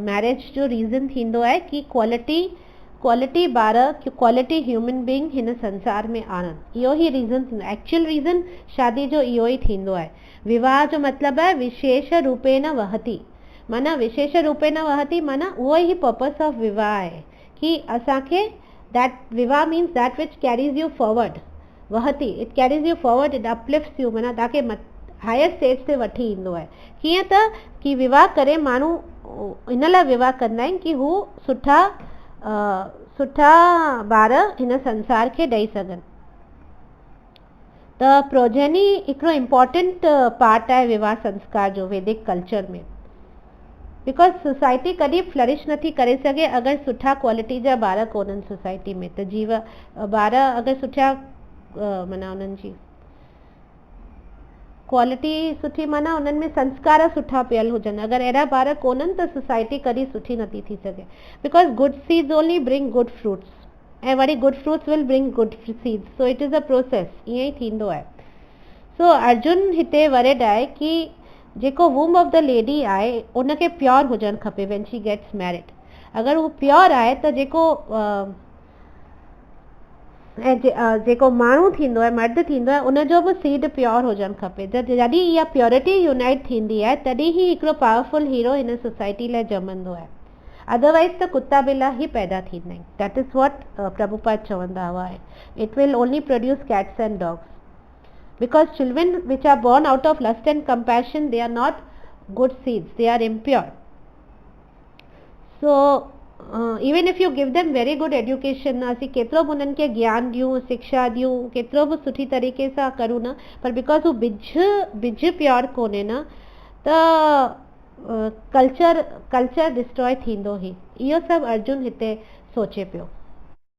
मैरिज जो रीज़न थींदो आहे कि क्वालिटी ॿार क्वालिटी ह्यूमन बीइंग हिन संसार में आणनि, इहो ई रीज़न थींदो आहे। एक्चुअल रीज़न शादी जो इहो ई थींदो आहे। विवाह जो मतिलबु आहे विशेष रूपेण वहति, माना विशेष रूपेण वहति माना उहो ई पर्पस ऑफ विवाह आहे कि असांखे दैट विवाह means that which carries you forward, वहति it carries you forward, it uplifts you, माना तव्हांखे हायर स्टेज ते वठी ईंदो आहे। कीअं त कि विवाह करे माण्हू इन लाइ विवाह कंदा आहिनि कि हू सुठा ॿार हिन संसार खे ॾेई सघनि। त प्रोजेनी हिकिड़ो इम्पॉर्टेंट पार्ट आहे विवाह संस्कार जो वैदिक कल्चर में, बिकॉज सोसाइटी कॾहिं फ्लरिश नथी करे सघे अगरि सुठा क्वालिटी जा ॿार कोन्हनि सोसाइटी में। त ॿार अगरि सुठा माना उन्हनि जी क्वालिटी सुठी, माना उन्हनि में संस्कार सुठा पियल हुजनि, अगरि अहिड़ा ॿार कोन्हनि त सोसाइटी कॾहिं सुठी नथी थी सघे। Because good seeds only bring good fruits ऐं वरी good fruits will bring good seeds, so it is a process, ईअं ई थींदो आहे। सो अर्जुन हिते वरिड आहे कि जेको वूम ऑफ द लेडी आहे उनखे प्योर हुजणु खपे व्हेन शी गेट्स मैरिड। अगरि उहो प्योर आहे त जेको माण्हू थींदो आहे, मर्द थींदो आहे, उनजो बि सीड प्योर हुजणु खपे। जॾहिं इहा प्योरिटी यूनाइट थींदी आहे तॾहिं ही हिकिड़ो पावरफुल हीरो हिन सोसाइटी लाइ ॼमंदो आहे, अदरवाइज़ त कुता बिला ई पैदा थींदा आहिनि। दैट इज़ वॉट प्रभुपाद चवंदा हुआ आहे, it will only produce cats and dogs because children which are born out of lust and compassion, they are not good seeds, they are impure. So even if you give them very good education, असीं केतिरो बि उन्हनि खे ज्ञान ॾियूं, शिक्षा ॾियूं, केतिरो बि सुठी तरीक़े सां करूं न, पर बिकॉज हू बिज प्योर कोन्हे न, त कल्चर डिस्ट्रॉय थींदो ई। इहो सभु अर्जुन हिते सोचे पियो।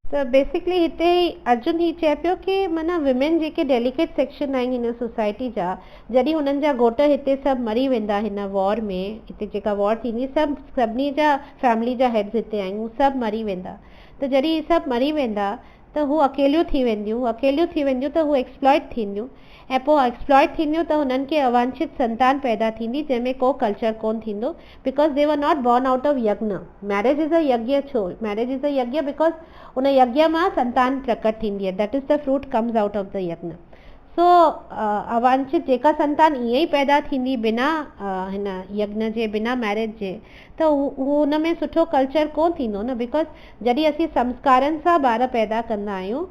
त बेसिकली हिते अर्जुन ही चए पियो कि माना विमेन जेके डेलिकेट सेक्शन आहिनि हिन सोसाइटी जा, जॾहिं हुननि जा घोट हिते सभु मरी वेंदा हिन वॉर में, हिते जेका वॉर थींदी सभिनी जा फैमिली जा हेड्स हिते आहिनि, हू सभु मरी वेंदा। त जॾहिं सभु मरी वेंदा त हू अकेलियूं थी वेंदियूं त हू एक्सप्लॉइट थींदियूं, ऐं पोइ एक्सप्लॉइट थींदियूं त हुननि खे अवांछित संतान पैदा थींदी जंहिंमें को कल्चर कोन थींदो, because they were not born out of यज्ञ। मैरिज इज़ अ यज्ञ, छो मैरिज इज़ अ यज्ञ? बिकॉज उन यज्ञ मां संतान प्रकट थींदी आहे, that is the fruit comes out of the यज्ञ। सो अवांछित जेका संतान ईअं ई पैदा थींदी बिना हिन यज्ञ जे, बिना मैरिज जे, त हू हुन में सुठो कल्चर कोन थींदो न। बिकॉज जॾहिं असीं संस्कारनि सां ॿार पैदा कंदा आहियूं,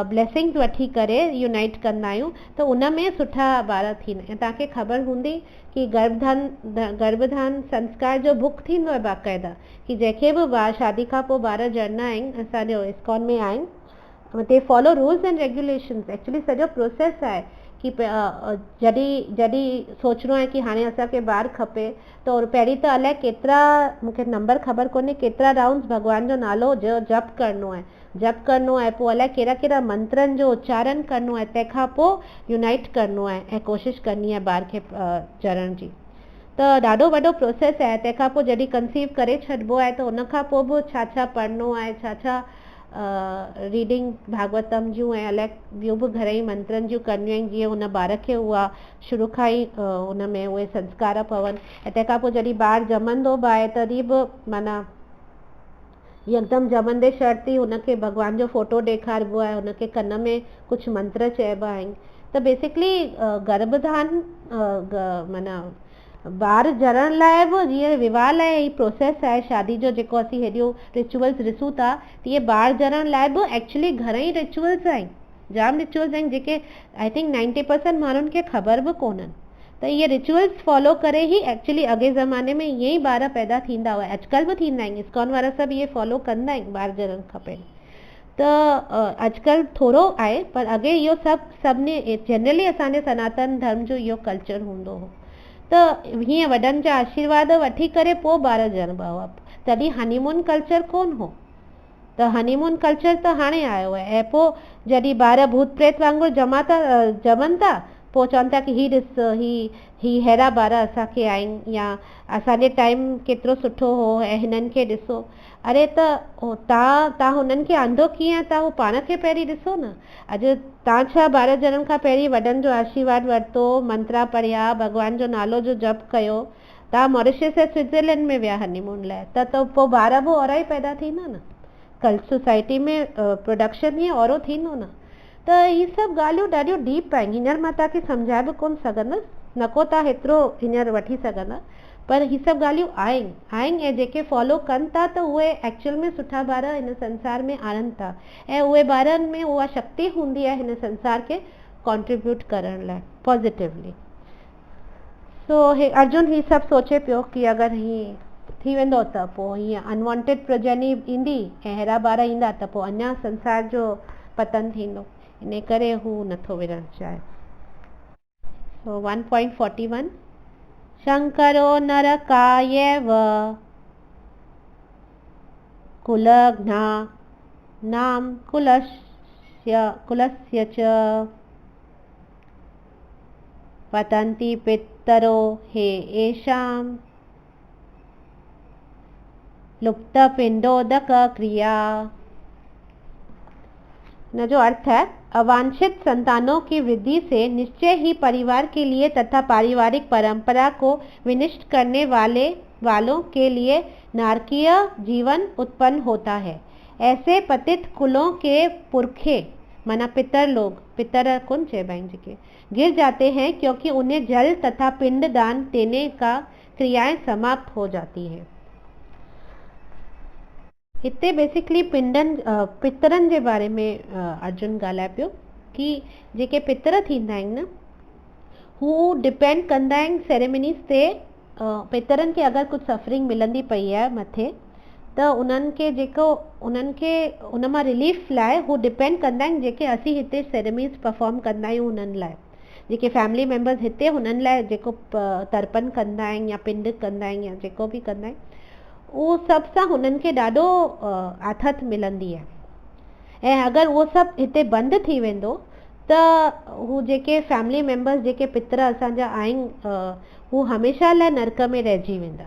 ब्लेसिंग्स वठी करे यूनाइट कंदा आहियूं, त उन में सुठा ॿार थींदा। ऐं तव्हांखे ख़बर हूंदी कि गर्भधान संस्कार जो बुक थींदो आहे बाक़ाइदा, कि जंहिंखे बि शादी खां पोइ ॿार ॼणना आहिनि, असांजो इस्कॉन में आहिनि, they follow rules and regulations. Actually सॼो प्रोसेस आहे कि जॾहिं सोचिणो आहे कि हाणे असांखे ॿार खपे, त पहिरीं त अलाए केतिरा, मूंखे नंबर ख़बर कोन्हे, केतिरा राउंड्स भॻवान जो नालो जो जप करिणो आहे, पोइ अलाए कहिड़ा मंत्रनि जो उच्चारण करिणो आहे, तंहिंखां पोइ यूनाइट करिणो आहे ऐं कोशिशि करणी आहे ॿार खे ॼणण जी। त ॾाढो वॾो प्रोसेस आहे। तंहिंखां पोइ जॾहिं कंसीव करे छॾिबो आहे त उनखां पोइ बि छा पढ़णो आहे, छा रीडिंग भागवतम जूं ऐं अलाए ॿियूं बि घणेई मंत्रनि जूं करणियूं आहिनि, जीअं हुन ॿार खे उहा शुरू खां ई हुन में उहे संस्कार पवनि। ऐं तंहिंखां पोइ जॾहिं ॿारु ॼमंदो बि आहे तॾहिं बि माना यकदमि ॼमंदे शर्ती हुनखे भॻवान जो फ़ोटो ॾेखारिबो आहे, हुनखे कन में कुझु मंत्र चइबा आहिनि। त बेसिकली गर्भधान माना ॿार ॼणण लाइ बि जीअं विवाह लाइ ही प्रोसेस आहे शादी जो, जेको असीं हेॾियूं रिचुअल्स ॾिसूं था, तीअं ॿार ॼणण लाइ बि एक्चुअली घणेई रिचुअल्स आहिनि, जाम रिचुअल्स आहिनि जेके आई थिंक 90% माण्हुनि खे ख़बर बि कोन्हनि। त इहे रिचुअल्स फॉलो करे ही एक्चुअली अॻे ज़माने में ईअं ई ॿार पैदा थींदा हुआ, अॼुकल्ह बि थींदा आहिनि, इस्कॉन वारा सभु इहे फॉलो कंदा आहिनि, ॿार ॼणण खपे। त अॼुकल्ह थोरो आहे, पर अॻे इहो सभिनी जनरली असांजे सनातन धर्म जो इहो कल्चर हूंदो हो। त हीअं वॾनि जा आशीर्वाद वठी करे पोइ ॿार ॼणबा हुआ, तॾहिं हनीमून कल्चर कोन हो। त हनीमून कल्चर त हाणे आयो आहे, ऐं पोइ जॾहिं ॿार भूत प्रेत वांगुरु ॼमनि था, पोइ चवनि था की ही ॾिस ही अहिड़ा ॿार असांखे आहिनि, या असांजे टाइम केतिरो सुठो हो ऐं हिननि खे ॾिसो। अरे त तव्हां हुननि खे अंधो कीअं, तव्हां हू पाण खे पहिरीं ॾिसो न। अॼु तव्हां छा ॿार ॼणण खां पहिरीं वॾनि जो आशीर्वाद वरितो, मंत्रा पढ़िया, भॻवान जो नालो जो जप कयो, तव्हां मॉरिशस ऐं स्विट्ज़रलैंड में विया हनीमून लाइ, त पोइ ॿार बि ओड़ा ई पैदा थींदा न। कल सोसाइटी में प्रोडक्शन ईअं ओरो थींदो न। त ही सभु ॻाल्हियूं ॾाढियूं डीप आहिनि, हींअर मां तव्हांखे सम्झाए बि कोन सघंदसि, न को तव्हां हेतिरो हींअर वठी सघंदा, पर ही सभु ॻाल्हियूं आहिनि ऐं जेके फॉलो कनि था त उहे एक्चुअल में सुठा ॿार हिन संसार में आणनि था, ऐं उहे ॿारनि में उहा शक्ति हूंदी आहे हिन संसार खे कॉन्ट्रीब्यूट करण लाइ पॉज़िटिवली। सो अर्जुन ही सभु सोचे पियो की अगरि हीअं थी वेंदो त पोइ हीअं अनवांटेड प्रजनी ईंदी ऐं अहिड़ा ॿार ईंदा त पोइ अञा संसार जो पतन थींदो, इन करे हू नथो विढ़णु चाहे। सो 1.41 शंकरो नरकायैव कुलघ्ना नाम कुलस्य च पतन्ति पितरो हे येषां लुप्तपिंडोदक क्रिया। न जो अर्थ है, अवांछित संतानों की वृद्धि से निश्चय ही परिवार के लिए तथा पारिवारिक परंपरा को विनिष्ट करने वालों के लिए नारकीय जीवन उत्पन्न होता है। ऐसे पतित कुलों के पुरखे माना पितर लोग, पितर कौन चेबाइन जेके, गिर जाते हैं क्योंकि उन्हें जल तथा पिंड दान देने का क्रियाएं समाप्त हो जाती हैं। हिते बेसिकली पितरनि जे बारे में अर्जुन ॻाल्हाए पियो कि जेके पितर थींदा आहिनि न, हू डिपेंड कंदा आहिनि सेरेमनीज़ ते। पितरनि खे अगरि कुझु सफरिंग मिलंदी पई आहे मथे, त उन्हनि खे उन मां रिलीफ लाइ हू डिपेंड कंदा आहिनि जेके असीं हिते सेरेमनीज़ परफॉर्म कंदा आहियूं उन्हनि लाइ। जेके फैमिली मेम्बर्स हिते हुननि लाइ जेको तर्पण कंदा आहिनि या पिंड कंदा आहिनि या जेको बि कंदा आहिनि, उहो सभु सां हुननि खे ॾाढो आथत मिलंदी आहे। ऐं अगरि उहो सभु हिते बंदि थी वेंदो त हू जेके फैमिली मेम्बर्स जेके पितर असांजा आहिनि, हू हमेशह लाइ नरक में रहिजी वेंदा।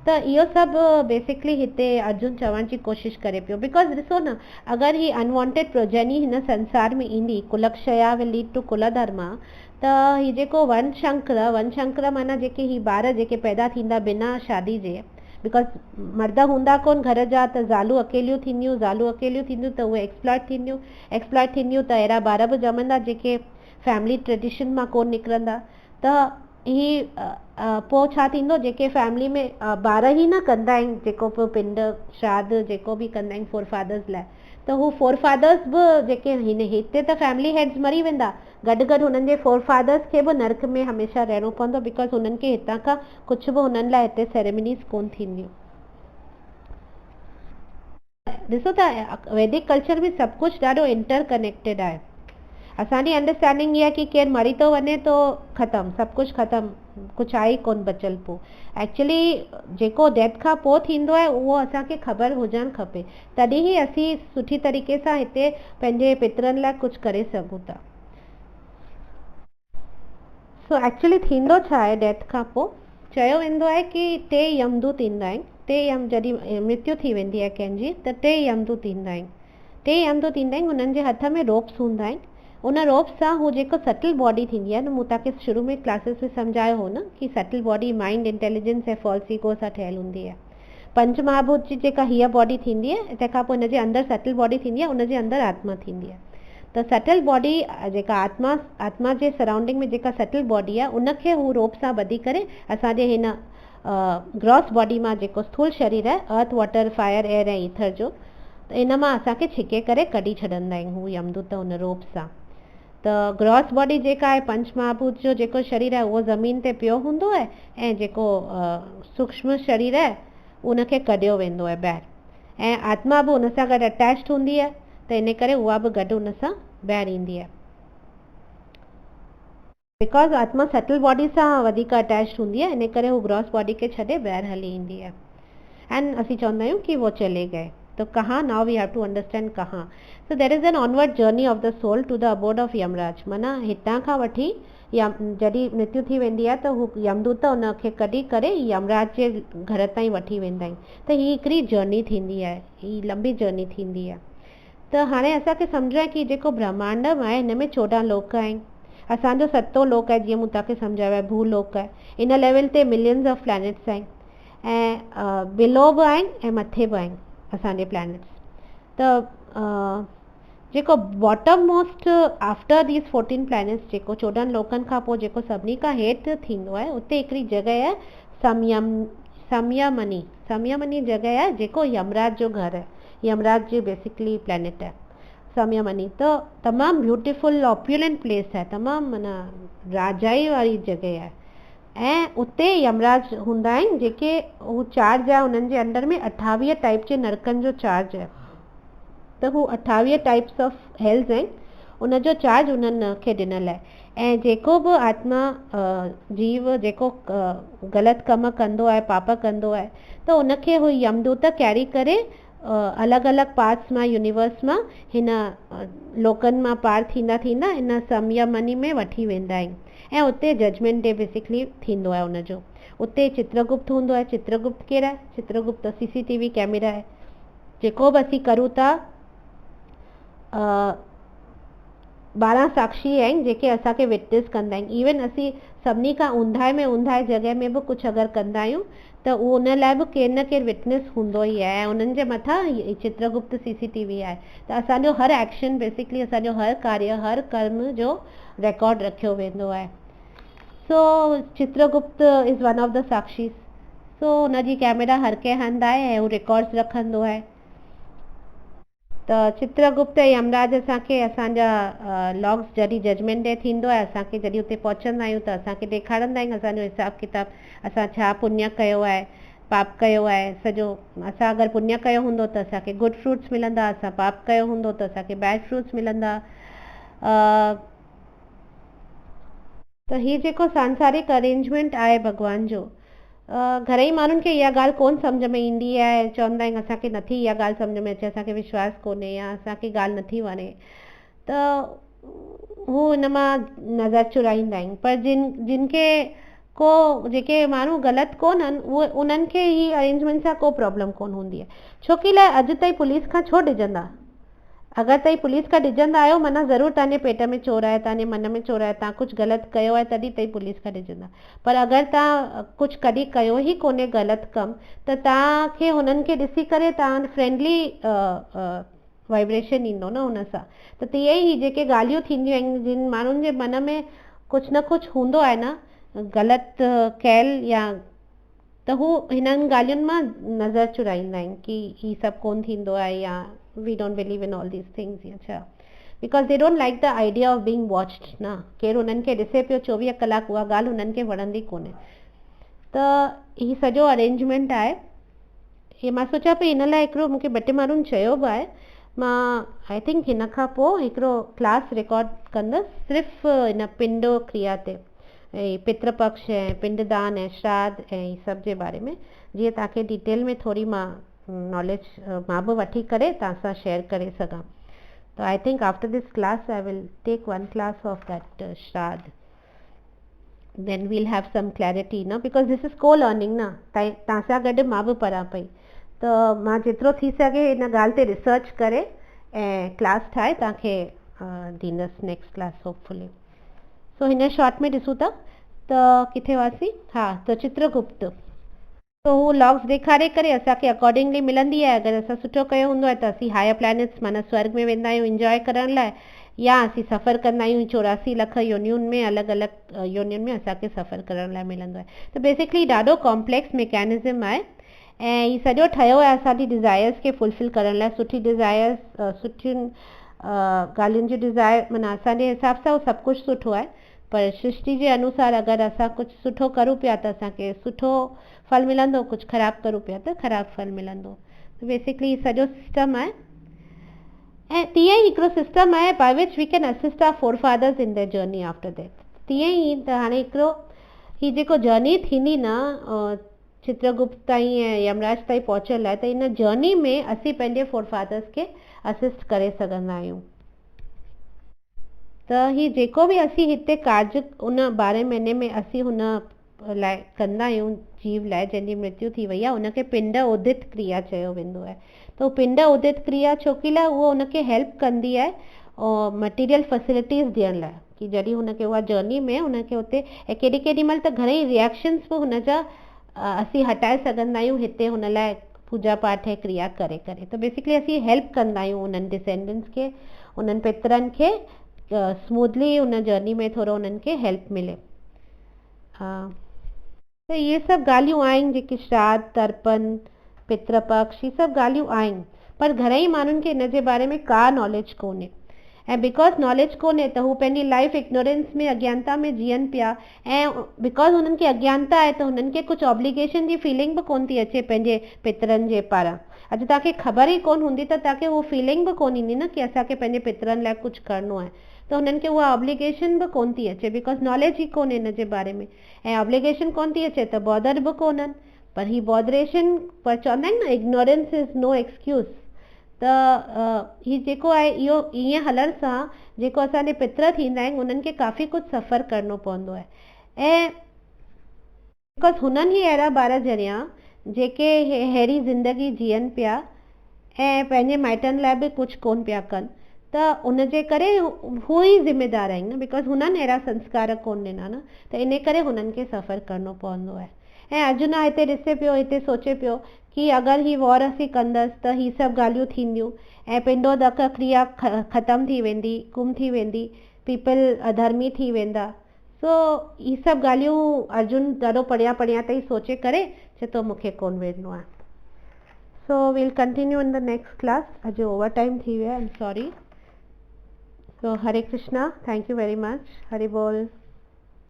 त इहो सभु बेसिकली हिते अर्जुन चवण जी कोशिशि करे पियो, बिकॉज़ ॾिसो न, अगरि ही अनवांटेड प्रोजेनी हिन संसार में ईंदी, कुलक्षया विल लीड टू कुलधर्मा, त ही जेको वंशंकर माना जेके ही ॿार जेके पैदा थींदा बिना शादी जे, बिकॉज़ मर्द हूंदा कोन घर जा, त ज़ालूं अकेलियूं थींदियूं त उहे एक्सप्लॉइट थींदियूं त अहिड़ा ॿार बि ॼमंदा जेके फैमिली ट्रेडिशन मां कोन निकिरंदा। त ही पोइ छा थींदो, जेके फैमिली में ॿार ई न कंदा आहिनि जेको पोइ पिंड श्राद्ध जेको बि कंदा आहिनि फोर फादर्स लाइ, त हू फोर फादर्स बि जेके हिते त फैमिली हेड्स मरी वेंदा, गॾु गॾु हुननि जे फोर फादर्स खे बि नर्क में हमेशह रहणो पवंदो, बिकॉज़ हुननि खे हितां खां कुझु बि हुननि लाइ हिते सेरेमनीज़ कोन थींदियूं। ॾिसो त वैदिक कल्चर में सभु कुझु ॾाढो इंटर कनेक्टेड आहे। असांजी अंडरस्टैंडिंग इहा आहे कि केरु मरी थो वञे तो ख़तमु, सभु कुझु ख़तमु, कुझु आहे ई कोन बचियल पोइ। एक्चुअली जेको डेथ खां पोइ थींदो आहे उहो असांखे ख़बर हुजणु खपे, तॾहिं ई असीं सुठी तरीक़े सां हिते पंहिंजे पितरनि लाइ कुझु करे सघूं था। सो एक्चुअली थींदो छा आहे, डेथ खां पोइ चयो वेंदो आहे कि 3 यमदूत ईंदा आहिनि। 3 यम जॾहिं मृत्यु थी वेंदी आहे कंहिंजी, त 3 यमदूत ईंदा आहिनि। 3 यमदूत ईंदा आहिनि, हुननि जे हथ में रोप्स हूंदा आहिनि। उन रोप सां हू जेको सटल बॉडी थींदी आहे न, मूं तव्हांखे शुरू में क्लासिस में सम्झायो हो न कि सटल बॉडी माइंड, इंटेलिजेंस ऐं फॉल्स ईगो सां ठहियलु हूंदी आहे। पंच महाभूत जी जेका हीअ बॉडी थींदी आहे, तंहिंखां पोइ हिनजे अंदरि सटल बॉडी थींदी आहे, उनजे अंदरि आत्मा थींदी आहे। त सटल बॉडी जेका आत्मा जे सराउंडिंग में जेका सटल बॉडी आहे, उनखे हू रोप सां ॿधी करे असांजे हिन ग्रॉस बॉडी मां जेको स्थूल शरीर आहे, अर्थ वाटर फायर एयर ऐं ईथर जो, त इन मां असांखे छिके करे कढी छॾंदा आहियूं हू यमदूत हुन रोप सां। त ग्रॉस बॉडी जेका आहे पंच महाभूत जो जेको शरीर आहे उहो ज़मीन ते पियो हूंदो आहे ऐं जेको सूक्ष्म शरीर आहे उनखे कढियो वेंदो आहे ॿाहिरि ऐं आत्मा बि उन सां गॾु अटैच्ड हूंदी आहे त इन करे उहा बि गॾु उन सां ॿाहिरि ईंदी आहे बिकॉज़ आत्मा सटल बॉडी सां वधीक अटैच्ड हूंदी आहे इन करे हू ग्रॉस बॉडी खे छॾे ॿाहिरि हली ईंदी आहे एंड असीं चवंदा आहियूं कि वो चले गए तो कहाँ now we have to understand कहाँ so there is an onward journey of the soul to the abode of Yamraj माना हितां खां वठी जॾहिं मृत्यु थी वेंदी आहे त हू यमदूत उनखे कढी करे यमराज जे घर ताईं वठी वेंदा आहिनि त हीअ हिकिड़ी जर्नी थींदी आहे हीअ लंबी जर्नी थींदी आहे त हाणे असांखे सम्झो आहे कि जेको ब्रह्मांडम आहे हिन में 14 लोक आहिनि असांजो सतो लोक आहे जीअं मूं तव्हांखे सम्झायो आहे भूलोक आहे इन लेवल ते मिलियंस ऑफ प्लैनेट्स आहिनि ऐं बिलो बि आहिनि ऐं मथे बि आहिनि असांजे प्लैनेट्स त जेको bottom most after these 14 planets जेको 14 लोकनि खां पोइ जेको सभिनी खां हेठि थींदो आहे उते हिकिड़ी जॻह आहे संयमनी जॻह आहे जेको यमराज जो घर आहे यमराज जी बेसिकली प्लैनेट आहे संयमनी त तमामु ब्यूटीफुल ऑप्यूलेंट प्लेस आहे तमामु माना राजाई वारी जॻह आहे ऐं उते यमराज हूंदा आहिनि जेके हू चार्ज आहे उन्हनि जे अंडर में 28 टाइप जे नरकनि जो चार्ज आहे त हू 28 टाइप्स ऑफ हेल्स आहिनि उनजो चार्ज उन्हनि खे ॾिनल आहे ऐं जेको बि आत्मा जीव जेको ग़लति कमु कंदो आहे पाप कंदो आहे त उनखे हू यमदूत कैरी करे अलॻि अलॻि पार्ट्स मां यूनिवर्स मां हिन लोकनि मां पार थींदा थींदा इन संयमनी में वठी वेंदा आहिनि ऐं उते जजमेंट डे बेसिकली थींदो आहे उनजो उते चित्रगुप्त हूंदो आहे चित्रगुप्त केरु आहे चित्रगुप्त CCTV कैमरा आहे जेको बि असीं करूं था 12 साक्षी आहिनि जेके असांखे विटनेस कंदा आहिनि इवन असीं सभिनी खां ऊंधाए में ऊंधाए जॻह में बि कुझु अगरि कंदा आहियूं त उहो उन लाइ बि केरु न केरु विटनेस हूंदो ई आहे ऐं उन्हनि जे मथां चित्रगुप्त CCTV आहे त असांजो हर एक्शन बेसिकली असांजो हर कार्य हर कर्म जो रिकॉर्ड रखियो वेंदो आहे so Chitragupta is one of the साक्षी सो हुनजी कैमरा हर कंहिं हंधि आहे ऐं हू रिकॉर्ड्स रखंदो आहे त चित्रगुप्त यमराज असांखे असांजा लॉग्स जॾहिं जजमेंट डे थींदो आहे असांखे जॾहिं उते पहुचंदा आहियूं त असांखे ॾेखारींदा आहिनि असांजो हिसाबु किताबु असां छा पुण्य कयो आहे पाप कयो आहे सॼो असां अगरि पुण्य कयो हूंदो त असांखे गुड फ्रूट्स मिलंदा असां पाप कयो हूंदो त असांखे बैड फ्रूट्स मिलंदा त हीअ जेको सांसारिक अरेंजमेंट आहे भॻवान जो घणेई माण्हुनि खे इहा ॻाल्हि कोन सम्झ में ईंदी आहे चवंदा आहिनि असांखे नथी इहा ॻाल्हि सम्झ में अचे असांखे विश्वास कोन्हे या असांखे ॻाल्हि नथी वणे त हू हिन मां नज़र चुराईंदा आहिनि पर जिन खे को जेके माण्हू ग़लति कोन्हनि उहे उन्हनि खे ही अरेंजमेंट सां को प्रॉब्लम कोन हूंदी आहे छोकी लाइ अॼु ताईं पुलिस खां छो डिॼंदा अगरि तव्हां पुलिस खां डिॼंदा आहियो माना ज़रूरु तव्हांजे पेट में चोर आहे तव्हांजे मन में चोर आहे तव्हां कुझु ग़लति कयो आहे तॾहिं तव्हां पुलिस खां डिॼंदा पर अगरि तव्हां कुझु कॾहिं कयो ई कोन्हे ग़लति कमु त तव्हांखे हुननि खे ॾिसी करे तव्हां फ्रेंडली वाइब्रेशन ईंदो न हुन सां त तीअं ई जेके ॻाल्हियूं थींदियूं आहिनि जिन माण्हुनि जे मन में कुझु न कुझु हूंदो आहे न ग़लति कयल या त हू हिननि ॻाल्हियुनि मां नज़र चुराईंदा आहिनि की हीअ सभु कोन थींदो आहे या we don't believe in all these things अच्छा because they don't like the idea of being watched ना केरु उन्हनि खे ॾिसे पियो 24 कलाक उहा ॻाल्हि उन्हनि खे वणंदी कोन्हे त ही सॼो अरेंजमेंट आहे हे मां सोचां पई हिन लाइ हिकिड़ो मूंखे ॿ टे माण्हुनि चयो बि आहे मां आई थिंक हिन खां पोइ हिकिड़ो क्लास रिकॉर्ड कंदसि सिर्फ़ु हिन पिंड क्रिया ते ऐं पितृपक्ष ऐं पिंडदान ऐं श्राद्ध ऐं ही सभ जे बारे में जीअं तव्हांखे डिटेल में थोरी मां नॉलेज मां बि वठी करे तव्हां सां शेयर करे सघां त I think after this class I will take one class of that shraddh then we'll have some clarity न बिकॉज दिस इज़ को लर्निंग न तव्हां सां गॾु मां बि पढ़ां पई त मां जेतिरो थी सघे हिन ॻाल्हि ते रिसर्च करे ऐं क्लास ठाहे तव्हांखे ॾींदसि नेक्स्ट क्लास होपफुली सो हिन शॉर्ट में ॾिसूं था त किथे हुआसीं हा त चित्रगुप्त तो हू लॉग्स ॾेखारे करे असांखे अकॉर्डिंगली मिलंदी आहे अगरि असां सुठो कयो हूंदो आहे त असीं हायर प्लैनेट्स माना स्वर्ग में वेंदा आहियूं इंजॉय करण लाइ या असीं सफ़र कंदा आहियूं 84 लख योनियुनि में अलॻि अलॻि योनियुनि में असांखे सफ़र करण लाइ मिलंदो आहे त बेसिकली ॾाढो कॉम्प्लेक्स मैकेनिज़म आहे ऐं हीउ सॼो ठहियो आहे असांजी डिज़ायर्स खे फुलफिल करण लाइ सुठी डिज़ायर्स सुठियुनि ॻाल्हियुनि जो डिज़ायर माना असांजे हिसाब सां उहो सभु कुझु सुठो आहे, पर सृष्टि जे अनुसार अगरि असां कुझु सुठो करूं पिया त असांखे सुठो फल मिलंदो, कुझु ख़राबु करूं पिया त ख़राबु फल मिलंदो। बेसिकली सॼो सिस्टम आहे। ऐं तीअं ई हिकिड़ो सिस्टम आहे by which we can assist our forefathers in their journey after death. तीअं ई त हाणे हिकिड़ो ही जेको जर्नी थींदी न चित्रगुप्त ताईं ऐं यमराज ताईं पहुचल आहे, त इन जर्नी में असीं पंहिंजे फोर फादर्स खे असिस्ट करे सघंदा आहियूं। त ही जेको बि असीं हिते कार्ज उन 12 महीने में असीं हुन लाइ कंदा आहियूं जीव लाइ जंहिंजी मृत्यु थी वई आहे, उनखे पिंड उदित क्रिया चयो वेंदो आहे। त उहो पिंड उदित क्रिया छोकी लाइ उहो उनखे हेल्प कंदी आहे और मटीरियल फैसिलिटीज़ ॾियण लाइ, कि जॾहिं हुनखे उहा जर्नी में हुनखे उते ऐं केॾी महिल त घणेई रिएक्शन्स बि हुनजा असीं हटाए सघंदा आहियूं हिते हुन लाइ पूजा पाठ ऐं क्रिया करे करे। त बेसिकली असीं हेल्प कंदा आहियूं उन्हनि डिसेंडेंट्स खे, उन्हनि पितरनि खे स्मूथली हुन जर्नी में थोरो उन्हनि खे हेल्प मिले। त इहे सभु ॻाल्हियूं आहिनि जेके श्राद्ध तर्पण पितृपक्ष ही सभु ॻाल्हियूं आहिनि, पर घणेई माण्हुनि खे इन जे बारे में का नॉलेज कोन्हे। ऐं बिकॉज़ नॉलेज कोन्हे त हू पंहिंजी लाइफ इग्नोरेंस में अज्ञानता में जीअनि पिया, ऐं बिकॉज़ हुननि खे अज्ञानता आहे त हुननि खे कुझु ऑब्लिगेशन जी फीलिंग बि कोन थी अचे पंहिंजे पितरनि जे पारां। अॼु तव्हांखे ख़बर ई कोन हूंदी त तव्हांखे उहो फीलिंग बि कोन ईंदी न कि असांखे पंहिंजे पितरनि लाइ कुझु करिणो आहे। त हुननि खे उहा ऑब्लिगेशन बि कोन थी अचे बिकॉज़ नॉलेज ई कोन्हे इन जे बारे में। ऐं ऑब्लिगेशन कोन थी अचे त बॉदर बि कोन्हनि, पर ही बॉदरेशन पर चवंदा आहिनि न इग्नोरेंस इज़ नो एक्सक्यूज़। त ही जेको आहे इहो ईअं हलण सां जेको असांजे पितर थींदा आहिनि उन्हनि खे काफ़ी कुझु सफ़र करिणो पवंदो आहे। ऐं बिकॉज़ हुननि ई अहिड़ा ॿार ॼणिया जेके अहिड़ी ज़िंदगी जीअनि पिया ऐं पंहिंजे माइटनि लाइ बि कुझु कोन पिया कनि, त उन जे करे हू ई ज़िम्मेदार आहिनि न, बिकॉज़ हुननि अहिड़ा संस्कार कोन ॾिना न, त इन करे हुननि खे सफ़र करिणो पवंदो आहे। ऐं अर्जुना हिते ॾिसे पियो, हिते सोचे पियो कि अगरि ही वॉर असीं कंदसि त ही सभु ॻाल्हियूं थींदियूं ऐं पिंडोदक क्रिया ख़तमु थी वेंदी, गुम थी वेंदी, पीपल अधर्मी थी वेंदा। सो ही सभु ॻाल्हियूं अर्जुन ॾाढो परियां ताईं सोचे करे चए थो मूंखे कोन वेंदो आहे। So will continue in the next class. अॼु ओवर टाइम थी वियो आहे, I am sorry. So Hare Krishna, thank U very much. Hari बोल।